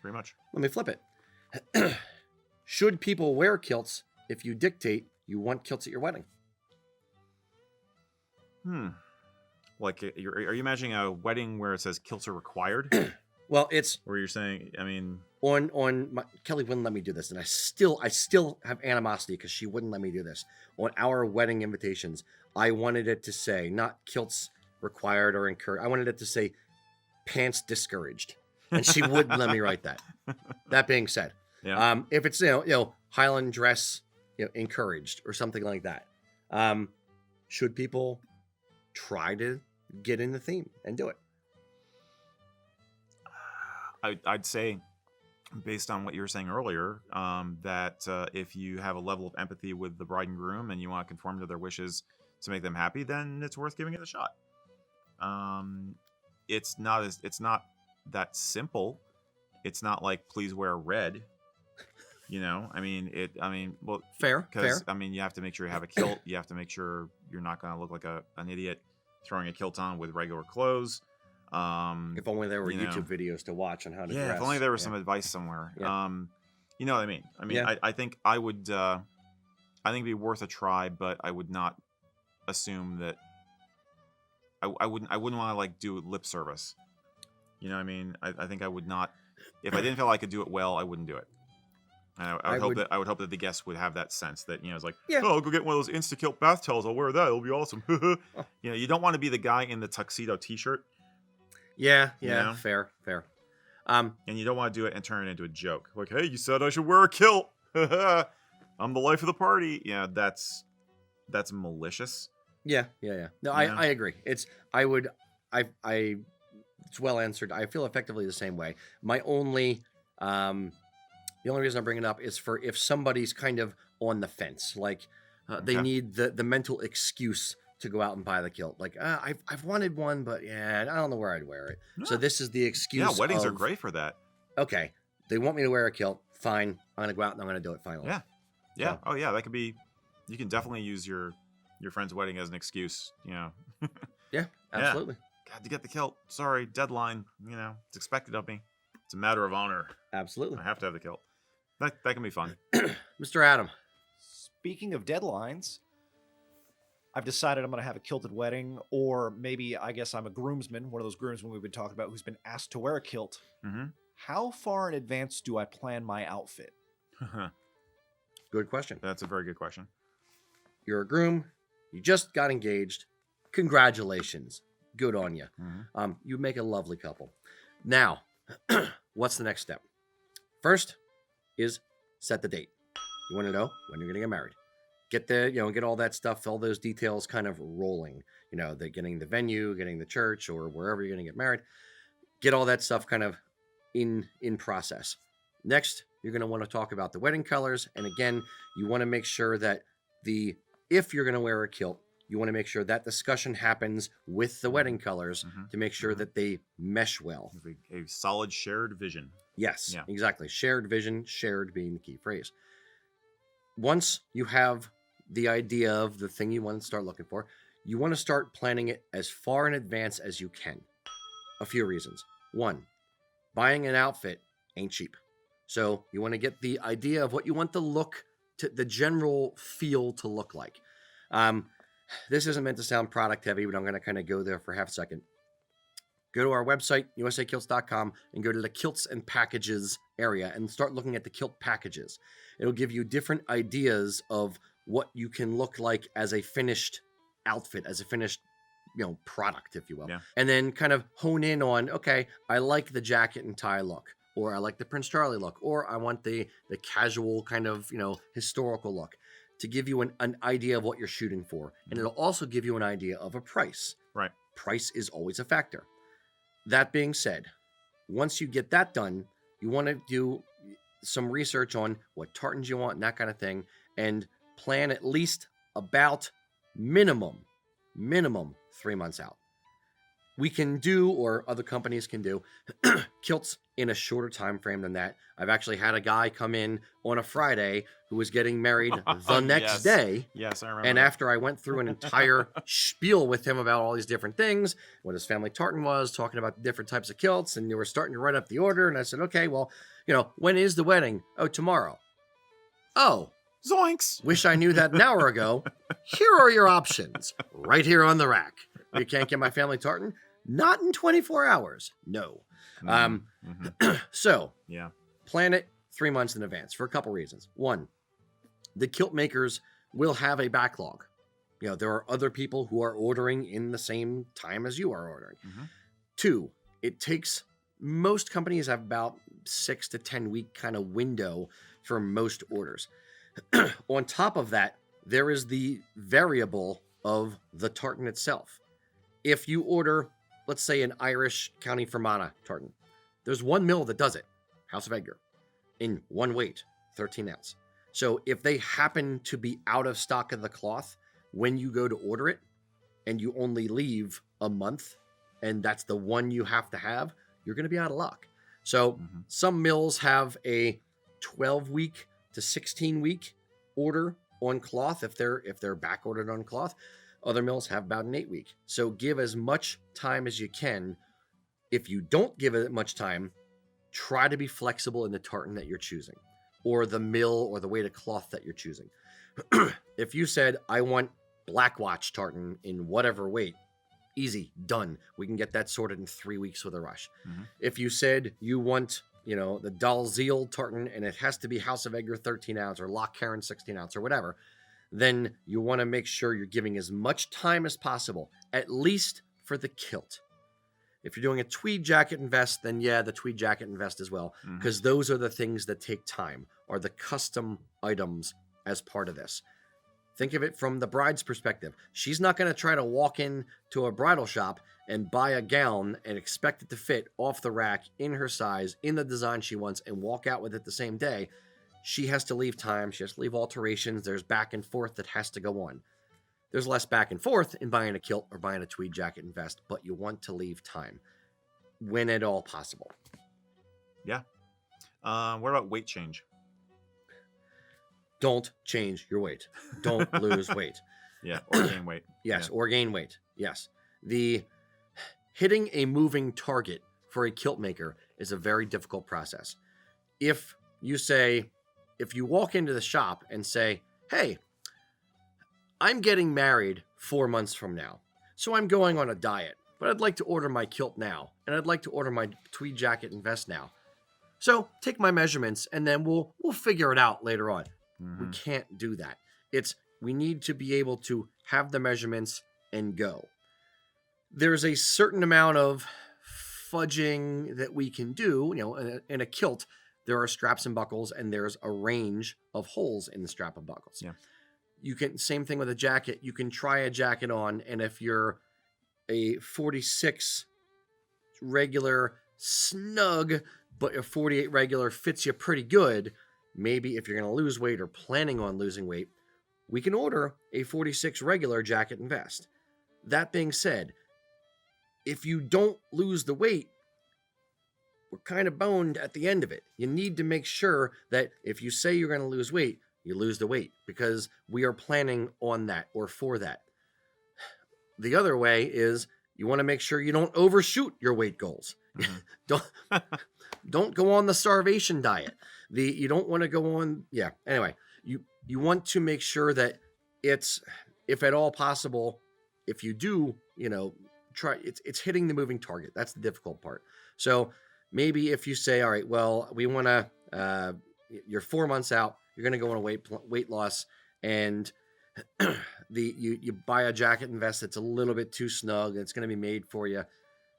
B: pretty much.
A: Let me flip it. Should people wear kilts if you dictate you want kilts at your wedding?
B: Like, are you imagining a wedding where it says kilts are required?
A: Well, it's
B: where you're saying, I mean,
A: Kelly wouldn't let me do this, and I still have animosity because she wouldn't let me do this. On our wedding invitations, I wanted it to say not kilts required or encouraged. I wanted it to say pants discouraged, and she wouldn't let me write that. That being said,
B: yeah.
A: If it's Highland dress encouraged or something like that, should people try to get in the theme and do it?
B: I'd say, based on what you were saying earlier, that if you have a level of empathy with the bride and groom and you want to conform to their wishes to make them happy, then it's worth giving it a shot. It's not that simple. It's not like, please wear red. Well,
A: fair.
B: I mean, you have to make sure you have a kilt. You have to make sure you're not going to look like an idiot throwing a kilt on with regular clothes.
A: If only there were YouTube videos to watch on how to dress.
B: Yeah, if only there was some advice somewhere.
A: Yeah.
B: You know what I mean? I think I would. I think it'd be worth a try, but I would not assume that. I wouldn't want to like do lip service. You know what I mean? I think I would not. If I didn't feel I could do it well, I wouldn't do it. And I would hope that the guests would have that sense that it's like, I'll go get one of those Insta-Kilt bath towels. I'll wear that. It'll be awesome. You don't want to be the guy in the tuxedo T-shirt.
A: Yeah, fair.
B: And you don't want to do it and turn it into a joke. Like, hey, you said I should wear a kilt. I'm the life of the party. Yeah, that's malicious.
A: Yeah. No, I agree. It's well answered. I feel effectively the same way. My only the only reason I'm bringing it up is for if somebody's kind of on the fence, like they need the mental excuse to go out and buy the kilt. Like, I've wanted one, but I don't know where I'd wear it. Yeah. So this is the excuse.
B: Yeah, weddings are great for that.
A: Okay, they want me to wear a kilt. Fine, I'm gonna go out and I'm gonna do it finally.
B: Yeah.
A: So.
B: Oh yeah, that could be. You can definitely use your friend's wedding as an excuse.
A: Yeah, absolutely.
B: Got to get the kilt. Sorry, deadline. It's expected of me. It's a matter of honor.
A: Absolutely.
B: I have to have the kilt. That can be fun.
A: Mr. Adam.
C: Speaking of deadlines, I've decided I'm going to have a kilted wedding, or maybe I guess I'm a groomsman, one of those groomsmen we've been talking about who's been asked to wear a kilt.
B: Mm-hmm.
C: How far in advance do I plan my outfit?
A: Good question.
B: That's a very good question.
A: You're a groom. You just got engaged. Congratulations. Good on you.
B: Mm-hmm.
A: You make a lovely couple. Now, what's the next step? First is set the date. You want to know when you're going to get married. Get get all that stuff, all those details kind of rolling. Getting the venue, getting the church, or wherever you're going to get married. Get all that stuff kind of in process. Next, you're going to want to talk about the wedding colors. And again, you want to make sure that if you're going to wear a kilt, you want to make sure that discussion happens with the wedding colors to make sure that they mesh well.
B: A solid shared vision.
A: Yes, exactly. Shared vision, shared being the key phrase. Once you have the idea of the thing you want to start looking for, you want to start planning it as far in advance as you can. A few reasons. One, buying an outfit ain't cheap. So you want to get the idea of what you want the general feel to look like. This isn't meant to sound product heavy, but I'm going to kind of go there for half a second. Go to our website, usakilts.com, and go to the kilts and packages area and start looking at the kilt packages. It'll give you different ideas of what you can look like as a finished outfit, as a finished product, if you will.
B: Yeah.
A: And then kind of hone in on, okay, I like the jacket and tie look, or I like the Prince Charlie look, or I want the casual kind of, historical look, to give you an idea of what you're shooting for. And it'll also give you an idea of a price.
B: Right.
A: Price is always a factor. That being said, once you get that done, you want to do some research on what tartans you want and that kind of thing, and plan at least about minimum 3 months out. We can do, or other companies can do, kilts in a shorter time frame than that. I've actually had a guy come in on a Friday who was getting married the next day.
B: Yes, I remember.
A: And
B: that.
A: after I went through an entire spiel with him about all these different things, what his family tartan was, talking about the different types of kilts, and you were starting to write up the order, and I said, okay, well, when is the wedding? Oh, tomorrow. Oh,
B: Zoinks!
A: wish I knew that an hour ago. Here are your options, right here on the rack. You can't get my family tartan? Not in 24 hours. No. So,
B: yeah,
A: plan it 3 months in advance for a couple reasons. One, the kilt makers will have a backlog. There are other people who are ordering in the same time as you are ordering. Two, it takes, most companies have about 6 to 10 week kind of window for most orders. On top of that, there is the variable of the tartan itself. If you order, let's say, an Irish County Fermanagh tartan, there's one mill that does it, House of Edgar, in one weight, 13 ounce. So if they happen to be out of stock of the cloth when you go to order it, and you only leave a month, and that's the one you have to have, you're going to be out of luck. So some mills have a 12-week to 16-week order on cloth if they're back ordered on cloth. Other mills have about an 8-week. So give as much time as you can. If you don't give it much time, try to be flexible in the tartan that you're choosing, or the mill or the weight of cloth that you're choosing. If you said, I want Black Watch tartan in whatever weight, easy, done. We can get that sorted in 3 weeks with a rush. If you said you want, the Dalziel tartan and it has to be House of Edgar 13 ounce or Loch Carron 16 ounce or whatever, then you want to make sure you're giving as much time as possible, at least for the kilt. If you're doing a tweed jacket and vest, then yeah, the tweed jacket and vest as well, because those are the things that take time, are the custom items as part of this. Think of it from the bride's perspective. She's not going to try to walk in to a bridal shop and buy a gown and expect it to fit off the rack in her size, in the design she wants, and walk out with it the same day. She has to leave time. She has to leave alterations. There's back and forth that has to go on. There's less back and forth in buying a kilt or buying a tweed jacket and vest, but you want to leave time when at all possible.
B: Yeah. What about weight change?
A: Don't change your weight. Don't lose weight.
B: Yeah, or gain weight.
A: Yes,
B: Yeah.
A: or gain weight. Yes. The hitting a moving target for a kilt maker is a very difficult process. If you walk into the shop and say, hey, I'm getting married 4 months from now, so I'm going on a diet, but I'd like to order my kilt now, and I'd like to order my tweed jacket and vest now. So take my measurements, and then we'll figure it out later on. We can't do that. We need to be able to have the measurements and go. There's a certain amount of fudging that we can do. In a kilt, there are straps and buckles, and there's a range of holes in the strap and buckles.
B: Yeah.
A: You can, same thing with a jacket. You can try a jacket on, and if you're a 46 regular snug, but a 48 regular fits you pretty good, maybe if you're going to lose weight or planning on losing weight, we can order a 46 regular jacket and vest. That being said, if you don't lose the weight, we're kind of boned at the end of it. You need to make sure that if you say you're going to lose weight, you lose the weight, because we are planning on that or for that. The other way is you want to make sure you don't overshoot your weight goals. Don't go on the starvation diet. You don't want to go on. Yeah. Anyway, you want to make sure that it's, if at all possible, if you do, try, it's hitting the moving target. That's the difficult part. So maybe if you say, all right, well, we want to, you're 4 months out, you're going to go on a weight loss, and you buy a jacket and vest that's a little bit too snug, and it's going to be made for you.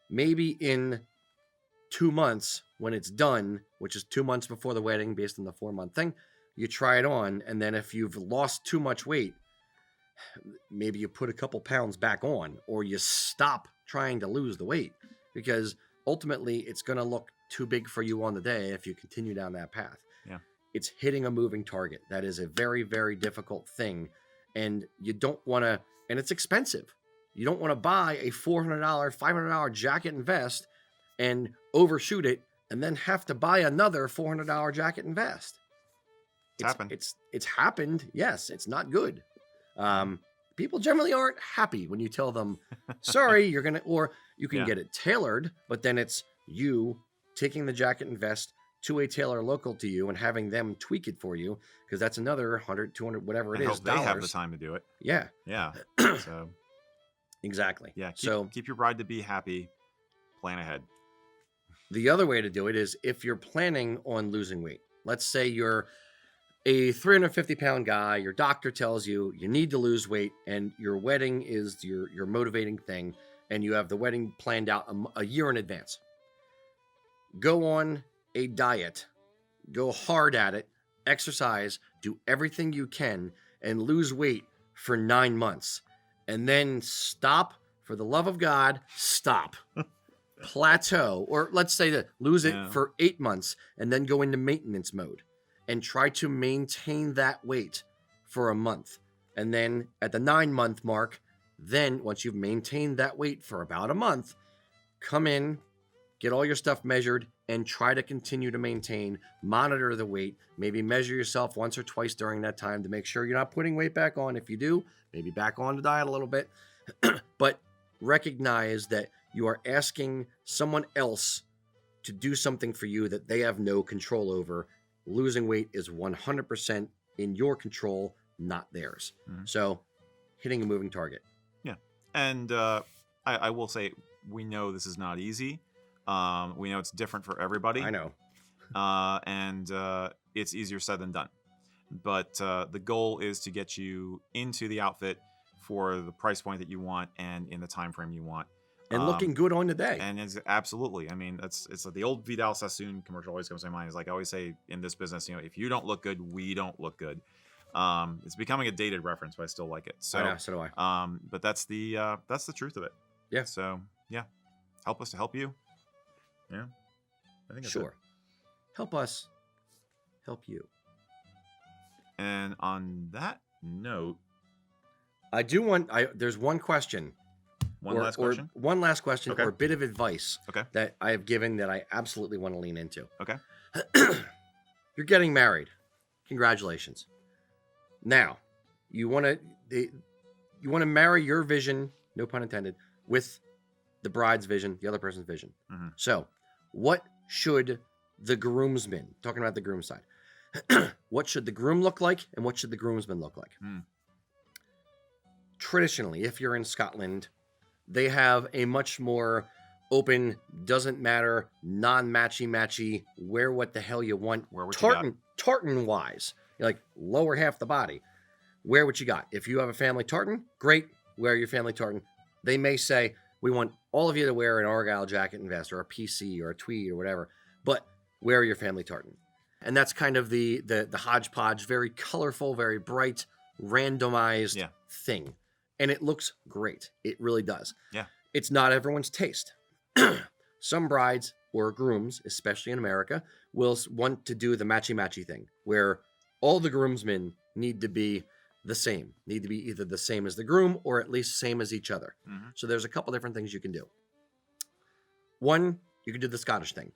A: Maybe in 2 months, when it's done, which is 2 months before the wedding, based on the 4-month thing, you try it on, and then if you've lost too much weight, maybe you put a couple pounds back on, or you stop trying to lose the weight, because ultimately it's going to look too big for you on the day if you continue down that path.
B: Yeah.
A: It's hitting a moving target. That is a very, very difficult thing. And you don't want to, and it's expensive. You don't want to buy a $400, $500 jacket and vest and overshoot it and then have to buy another $400 jacket and vest. It's happened. Yes, it's not good. People generally aren't happy when you tell them, sorry, you're going to, or you can get it tailored, but then it's you taking the jacket and vest to a tailor local to you and having them tweak it for you, because that's another 100, 200, whatever it is.
B: They have the time to do it.
A: Yeah.
B: Yeah. So
A: exactly.
B: Yeah. Keep your bride to be happy. Plan ahead.
A: The other way to do it is if you're planning on losing weight. Let's say you're a 350-pound guy, your doctor tells you you need to lose weight, and your wedding is your motivating thing, and you have the wedding planned out a year in advance. Go on a diet, go hard at it, exercise, do everything you can, and lose weight for 9 months. And then stop, for the love of God, stop. Plateau, or let's say that lose it for 8 months, and then go into maintenance mode. And try to maintain that weight for a month. And then at the 9-month mark, then once you've maintained that weight for about a month, come in, get all your stuff measured, and try to continue to maintain, monitor the weight, maybe measure yourself once or twice during that time to make sure you're not putting weight back on. If you do, maybe back on the diet a little bit. But recognize that you are asking someone else to do something for you that they have no control over. Losing weight is 100% in your control, not theirs. Mm-hmm. So, hitting a moving target.
B: Yeah. And I will say, we know this is not easy. We know it's different for everybody.
A: I know.
B: And it's easier said than done. But the goal is to get you into the outfit for the price point that you want and in the time frame you want.
A: And looking good on the day.
B: And it's absolutely. I mean, it's like the old Vidal Sassoon commercial always comes to my mind. It's like I always say in this business, if you don't look good, we don't look good. It's becoming a dated reference, but I still like it. So,
A: I know, so do I.
B: But that's the truth of it.
A: Yeah.
B: So yeah, help us to help you. Yeah, I think that's
A: sure.
B: It.
A: Help us, help you.
B: And on that note,
A: there's one question.
B: One last question?
A: One last question,
B: okay.
A: Or a bit of advice
B: that
A: I have given that I absolutely want to lean into.
B: Okay.
A: You're getting married. Congratulations. Now, you want to marry your vision, no pun intended, with the bride's vision, the other person's vision.
B: Mm-hmm.
A: So, what should the groomsmen, talking about the groom side, what should the groom look like and what should the groomsmen look like? Traditionally, if you're in Scotland, they have a much more open, doesn't matter, non-matchy-matchy, wear what the hell you want.
B: Wear what
A: tartan-wise, like lower half the body. Wear what you got. If you have a family tartan, great, wear your family tartan. They may say, we want all of you to wear an Argyle jacket and vest or a PC or a tweed or whatever, but wear your family tartan. And that's kind of the hodgepodge, very colorful, very bright, randomized thing. And it looks great. It really does.
B: Yeah.
A: It's not everyone's taste. Some brides or grooms, especially in America, will want to do the matchy-matchy thing, where all the groomsmen need to be the same, need to be either the same as the groom or at least same as each other.
B: Mm-hmm.
A: So there's a couple different things you can do. One, you can do the Scottish thing.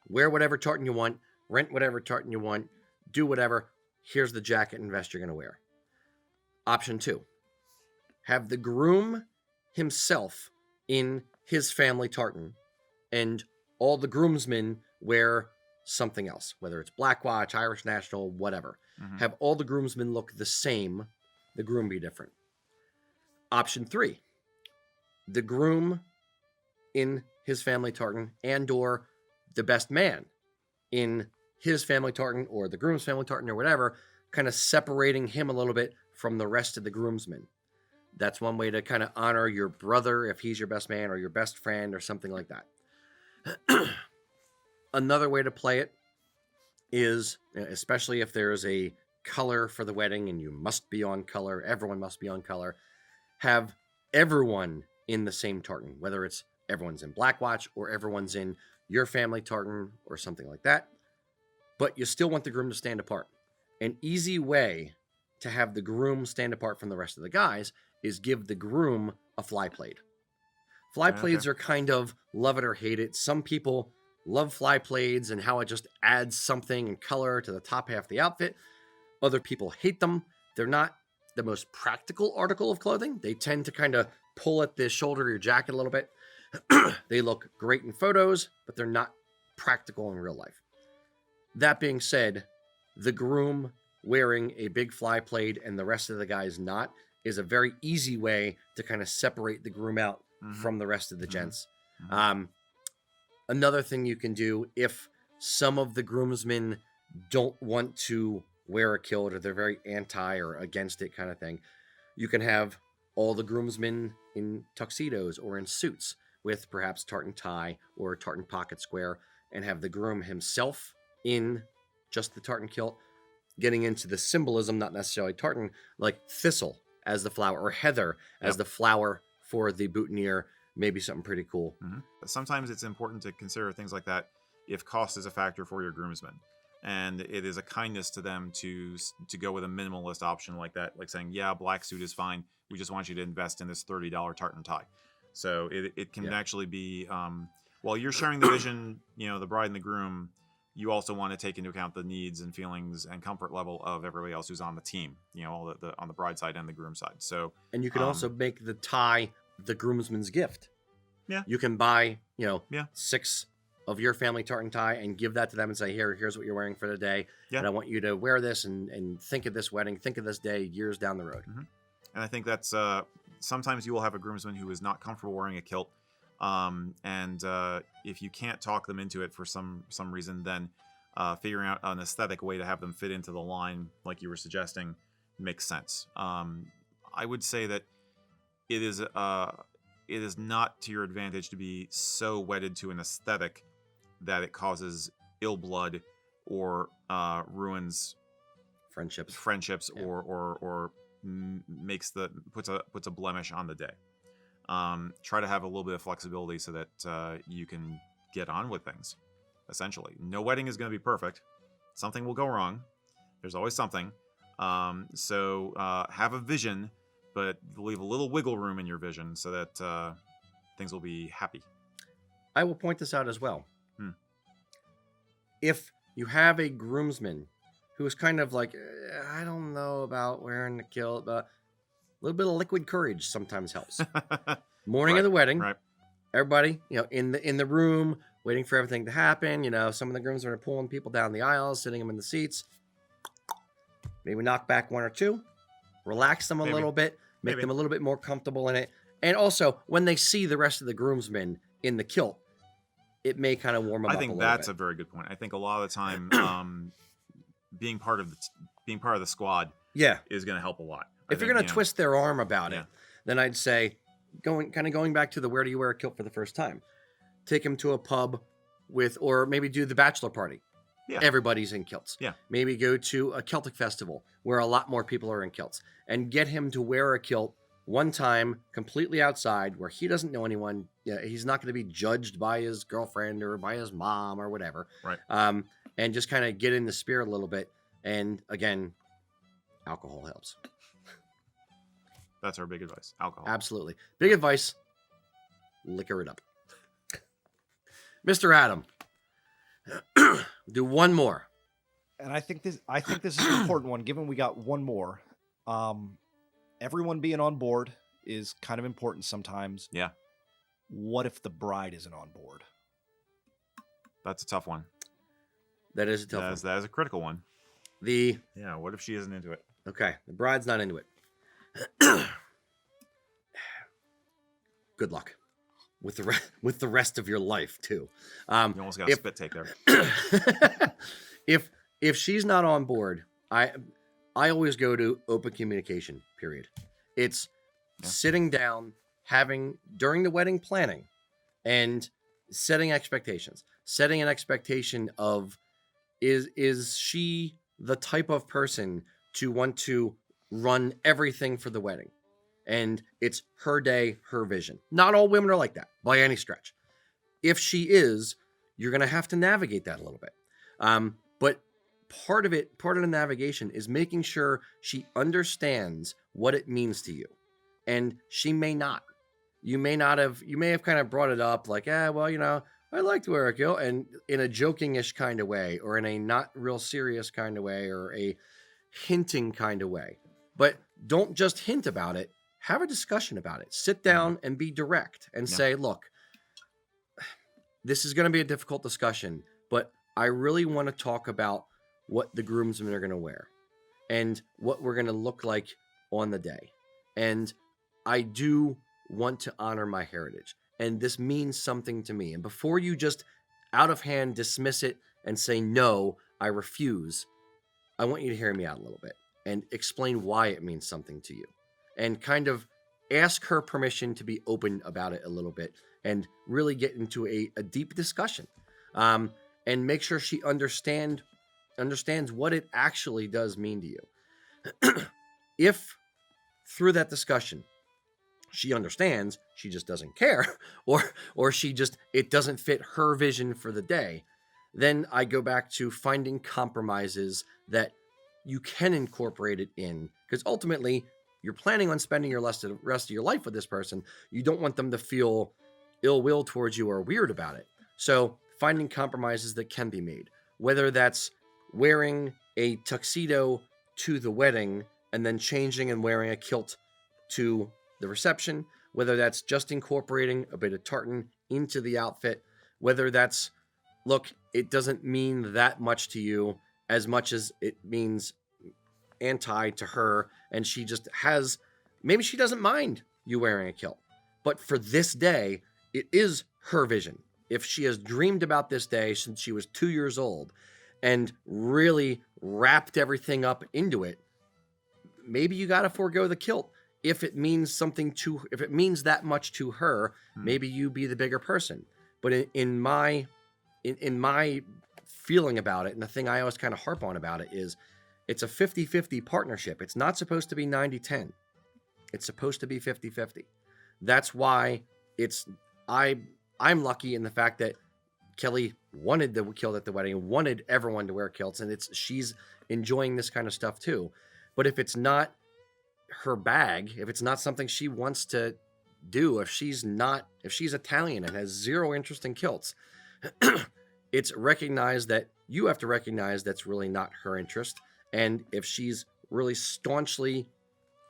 A: Wear whatever tartan you want, rent whatever tartan you want, do whatever. Here's the jacket and vest you're going to wear. Option 2. Have the groom himself in his family tartan, and all the groomsmen wear something else, whether it's Black Watch, Irish National, whatever. Mm-hmm. Have all the groomsmen look the same, the groom be different. Option 3, the groom in his family tartan and or the best man in his family tartan or the groom's family tartan or whatever, kind of separating him a little bit from the rest of the groomsmen. That's one way to kind of honor your brother if he's your best man or your best friend or something like that. Another way to play it is, especially if there's a color for the wedding and you must be on color, everyone must be on color, have everyone in the same tartan, whether it's everyone's in Black Watch or everyone's in your family tartan or something like that, but you still want the groom to stand apart. An easy way to have the groom stand apart from the rest of the guys is give the groom a fly plaid. Fly plaids are kind of love it or hate it. Some people love fly plaids and how it just adds something and color to the top half of the outfit. Other people hate them. They're not the most practical article of clothing. They tend to kind of pull at the shoulder of your jacket a little bit. They look great in photos, but they're not practical in real life. That being said, the groom wearing a big fly plaid and the rest of the guys not is a very easy way to kind of separate the groom out from the rest of the gents. Another thing you can do, if some of the groomsmen don't want to wear a kilt or they're very anti or against it kind of thing, you can have all the groomsmen in tuxedos or in suits with perhaps tartan tie or tartan pocket square, and have the groom himself in just the tartan kilt, getting into the symbolism, not necessarily tartan, like thistle as the flower or heather as the flower for the boutonniere, maybe something pretty cool.
B: Sometimes it's important to consider things like that if cost is a factor for your groomsmen. And it is a kindness to them to go with a minimalist option like that, like saying, yeah, black suit is fine. We just want you to invest in this $30 tartan tie. So it can actually be, while you're sharing the vision, the bride and the groom, you also want to take into account the needs and feelings and comfort level of everybody else who's on the team, all on the bride side and the groom side. So,
A: and you can also make the tie the groomsman's gift.
B: Yeah.
A: You can buy, 6 of your family tartan tie and give that to them and say, here's what you're wearing for the day. And I want you to wear this and think of this wedding, think of this day years down the road.
B: And I think that's, sometimes you will have a groomsman who is not comfortable wearing a kilt. And if you can't talk them into it for some reason, then figuring out an aesthetic way to have them fit into the line, like you were suggesting, makes sense. I would say that it is not to your advantage to be so wedded to an aesthetic that it causes ill blood or ruins friendships, or puts a blemish on the day. Try to have a little bit of flexibility so that you can get on with things. Essentially, no wedding is going to be perfect. Something will go wrong. There's always something. So have a vision, but leave a little wiggle room in your vision so that things will be happy.
A: I will point this out as well. If you have a groomsman who is kind of like, I don't know about wearing the kilt, but a little bit of liquid courage sometimes helps. Morning of the wedding, everybody, in the room, waiting for everything to happen. Some of the groomsmen are pulling people down the aisles, sitting them in the seats. Maybe knock back 1 or 2, relax them a little bit, make them a little bit more comfortable in it. And also, when they see the rest of the groomsmen in the kilt, it may kind of warm them up a little bit. I think
B: that's a very good point. I think a lot of the time, being part of the squad is going to help a lot.
A: If you're going to twist their arm about it, then I'd say, going back to the where do you wear a kilt for the first time, take them to a pub or maybe do the bachelor party. Yeah. Everybody's in kilts. Yeah. Maybe go to a Celtic festival where a lot more people are in kilts and get him to wear a kilt one time completely outside where he doesn't know anyone. He's not going to be judged by his girlfriend or by his mom or whatever.
B: Right.
A: And just kind of get in the spirit a little bit. And again, alcohol helps.
B: That's our big advice. Alcohol.
A: Absolutely. Big advice. Liquor it up. Mr. Adam, do one more.
C: And I think this is an important one, given we got one more. Everyone being on board is kind of important sometimes.
B: Yeah.
C: What if the bride isn't on board?
B: That's a tough one.
A: That is a tough one.
B: That is a critical one. What if she isn't into it?
A: Okay, the bride's not into it. Good luck with the rest of your life too.
B: You almost got a spit take there.
A: If she's not on board, I always go to open communication, period. It's sitting down, having during the wedding planning and setting expectations. Setting an expectation of is she the type of person to want to run everything for the wedding? And it's her day, her vision. Not all women are like that by any stretch. If she is, you're going to have to navigate that a little bit. But part of the navigation is making sure she understands what it means to you. And she may not. You may have kind of brought it up like, well, I like to wear a kilt, and in a joking-ish kind of way, or in a not real serious kind of way, or a hinting kind of way. But don't just hint about it. Have a discussion about it. Sit down and be direct and say, look, this is going to be a difficult discussion, but I really want to talk about what the groomsmen are going to wear and what we're going to look like on the day. And I do want to honor my heritage, and this means something to me. And before you just out of hand dismiss it and say, no, I refuse, I want you to hear me out a little bit and explain why it means something to you, and kind of ask her permission to be open about it a little bit and really get into a deep discussion, and make sure she understands what it actually does mean to you. If through that discussion she understands, she just doesn't care, or it doesn't fit her vision for the day, then I go back to finding compromises that you can incorporate it in, because ultimately you're planning on spending your rest of your life with this person. You don't want them to feel ill will towards you or weird about it. So finding compromises that can be made, whether that's wearing a tuxedo to the wedding and then changing and wearing a kilt to the reception, whether that's just incorporating a bit of tartan into the outfit, whether that's, look, it doesn't mean that much to you as much as it means anti to her, and she just maybe she doesn't mind you wearing a kilt, but for this day, it is her vision. If she has dreamed about this day since she was 2 years old and really wrapped everything up into it, maybe you got to forego the kilt. If it means that much to her, maybe you be the bigger person. But in my feeling about it, and the thing I always kind of harp on about it is, it's a 50-50 partnership. It's not supposed to be 90-10. It's supposed to be 50-50. That's why I'm lucky in the fact that Kelly wanted the kilt at the wedding, wanted everyone to wear kilts, and she's enjoying this kind of stuff too. But if it's not her bag, if it's not something she wants to do, if she's Italian and has zero interest in kilts, it's recognized that you have to recognize that's really not her interest. And if she's really staunchly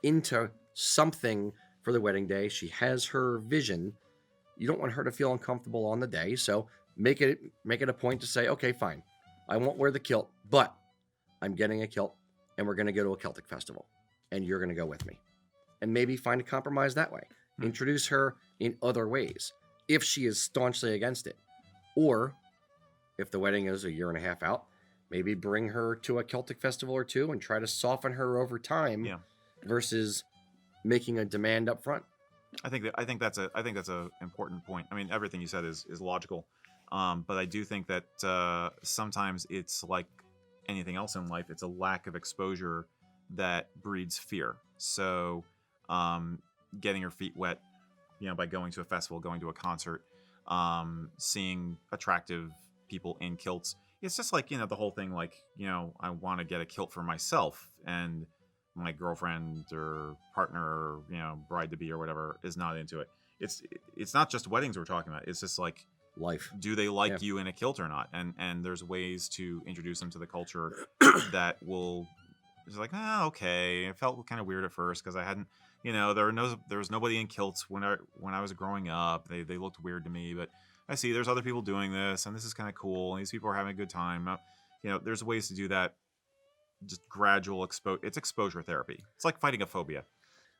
A: into something for the wedding day, she has her vision, you don't want her to feel uncomfortable on the day. So make it a point to say, okay, fine, I won't wear the kilt, but I'm getting a kilt and we're going to go to a Celtic festival and you're going to go with me. And maybe find a compromise that way. Introduce her in other ways if she is staunchly against it. Or if the wedding is a year and a half out, maybe bring her to a Celtic festival or two and try to soften her over time, versus making a demand up front.
B: I think that's a important point. I mean, everything you said is logical, but I do think that sometimes it's like anything else in life. It's a lack of exposure that breeds fear. So, getting her feet wet, by going to a festival, going to a concert, seeing attractive people in kilts. It's just like, the whole thing, like, I want to get a kilt for myself, and my girlfriend or partner or, bride-to-be or whatever is not into it. It's not just weddings we're talking about. It's just like
A: life.
B: Do they like you in a kilt or not? And there's ways to introduce them to the culture that will, it's like, okay. It felt kind of weird at first because I hadn't, there was nobody in kilts when I was growing up. They looked weird to me, but I see there's other people doing this, and this is kind of cool, and these people are having a good time. There's ways to do that. Just gradual it's exposure therapy. It's like fighting a phobia.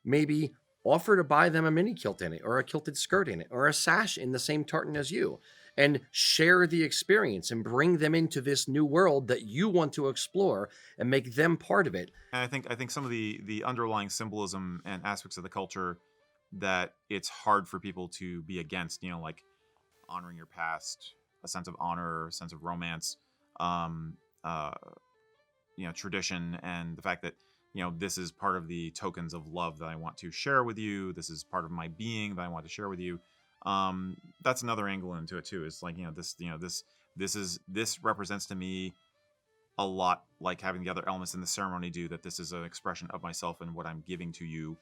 A: Maybe offer to buy them a mini kilt in it, or a kilted skirt in it, or a sash in the same tartan as you, and share the experience and bring them into this new world that you want to explore and make them part of it.
B: And I think some of the underlying symbolism and aspects of the culture that it's hard for people to be against, like honoring your past, a sense of honor, a sense of romance, tradition, and the fact that, this is part of the tokens of love that I want to share with you. This is part of my being that I want to share with you. That's another angle into it too. Is like, this represents to me a lot like having the other elements in the ceremony do, that this is an expression of myself and what I'm giving to you.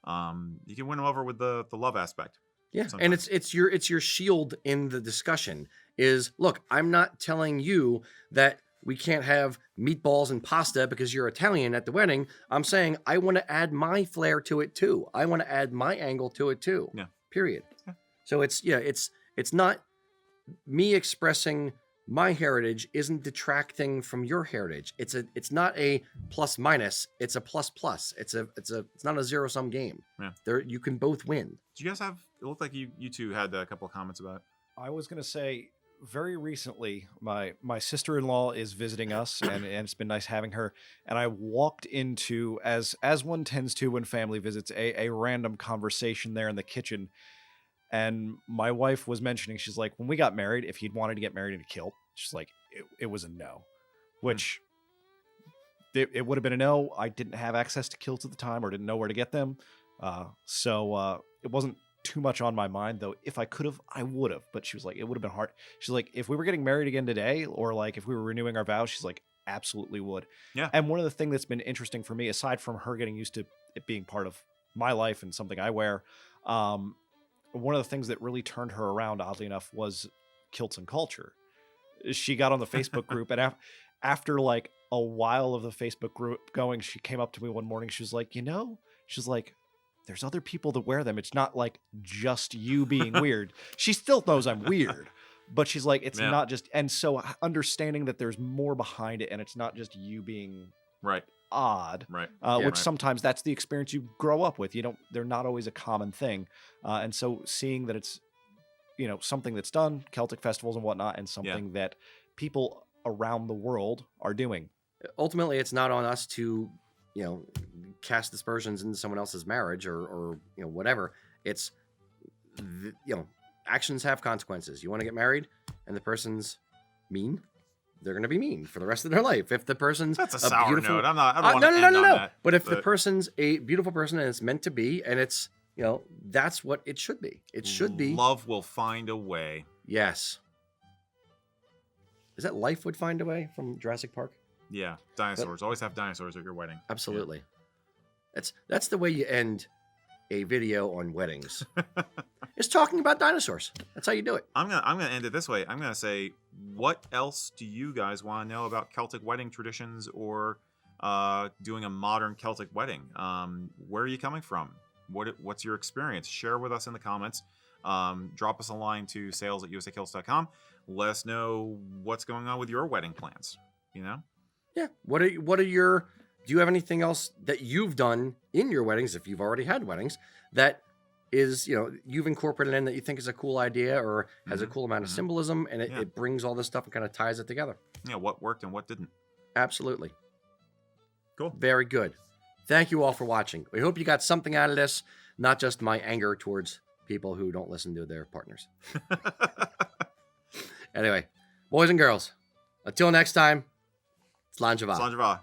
B: You can win them over with the love aspect.
A: Yeah,
B: sometimes.
A: and it's your shield in the discussion is, look, I'm not telling you that we can't have meatballs and pasta because you're Italian at the wedding. I'm saying I want to add my flair to it too. I want to add my angle to it too.
B: Yeah.
A: Period.
B: Yeah.
A: So it's not me expressing my heritage isn't detracting from your heritage. It's not a plus minus. It's a plus plus. It's not a zero sum game.
B: Yeah.
A: There you can both win.
B: Do you guys have? It looked like you two had a couple of comments about it.
C: I was going to say, very recently, my sister-in-law is visiting us, and it's been nice having her. And I walked into, as one tends to when family visits, a random conversation there in the kitchen. And my wife was mentioning, she's like, when we got married, if he'd wanted to get married in a kilt, she's like, it was a no. Which it would have been a no. I didn't have access to kilts at the time, or didn't know where to get them. So it wasn't too much on my mind, though. If I could have, I would have. But she was like, it would have been hard. She's like, if we were getting married again today, or like if we were renewing our vows, she's like, absolutely would.
B: Yeah.
C: And one of the things that's been interesting for me, aside from her getting used to it being part of my life and something I wear, one of the things that really turned her around, oddly enough, was kilts and culture. She got on the Facebook group, and after like a while of the Facebook group going, she came up to me one morning. She was like, she's like, there's other people that wear them. It's not like just you being weird. She still knows I'm weird, but she's like, it's not just, and so understanding that there's more behind it, and it's not just you being
B: Right.
C: odd,
B: Right.
C: Which sometimes that's the experience you grow up with. They're not always a common thing. And so seeing that it's, something that's done, Celtic festivals and whatnot, and something that people around the world are doing.
A: Ultimately, it's not on us to, cast aspersions into someone else's marriage or whatever. It's, actions have consequences. You want to get married and the person's mean, they're going to be mean for the rest of their life. If the person's
B: That's a sour
A: beautiful
B: note. I don't want to end on that.
A: But if the person's a beautiful person and it's meant to be, and it's, that's what it should be. It should be.
B: Love will find a way.
A: Yes. Is that Life Would Find a Way from Jurassic Park?
B: Yeah. Dinosaurs. Always have dinosaurs at your wedding.
A: Absolutely. Yeah. That's the way you end a video on weddings. It's talking about dinosaurs. That's how you do it.
B: I'm gonna end it this way. I'm gonna say, what else do you guys want to know about Celtic wedding traditions, or doing a modern Celtic wedding? Where are you coming from? What's your experience? Share with us in the comments. Drop us a line to sales@usakilts.com. Let us know what's going on with your wedding plans.
A: Yeah. What are your? Do you have anything else that you've done in your weddings, if you've already had weddings, that is, you've incorporated in that you think is a cool idea or has a cool amount of symbolism, and it brings all this stuff and kind of ties it together?
B: Yeah, what worked and what didn't.
A: Absolutely.
B: Cool.
A: Very good. Thank you all for watching. We hope you got something out of this, not just my anger towards people who don't listen to their partners. Anyway, boys and girls, until next time, Slán Java.
B: Slán Java.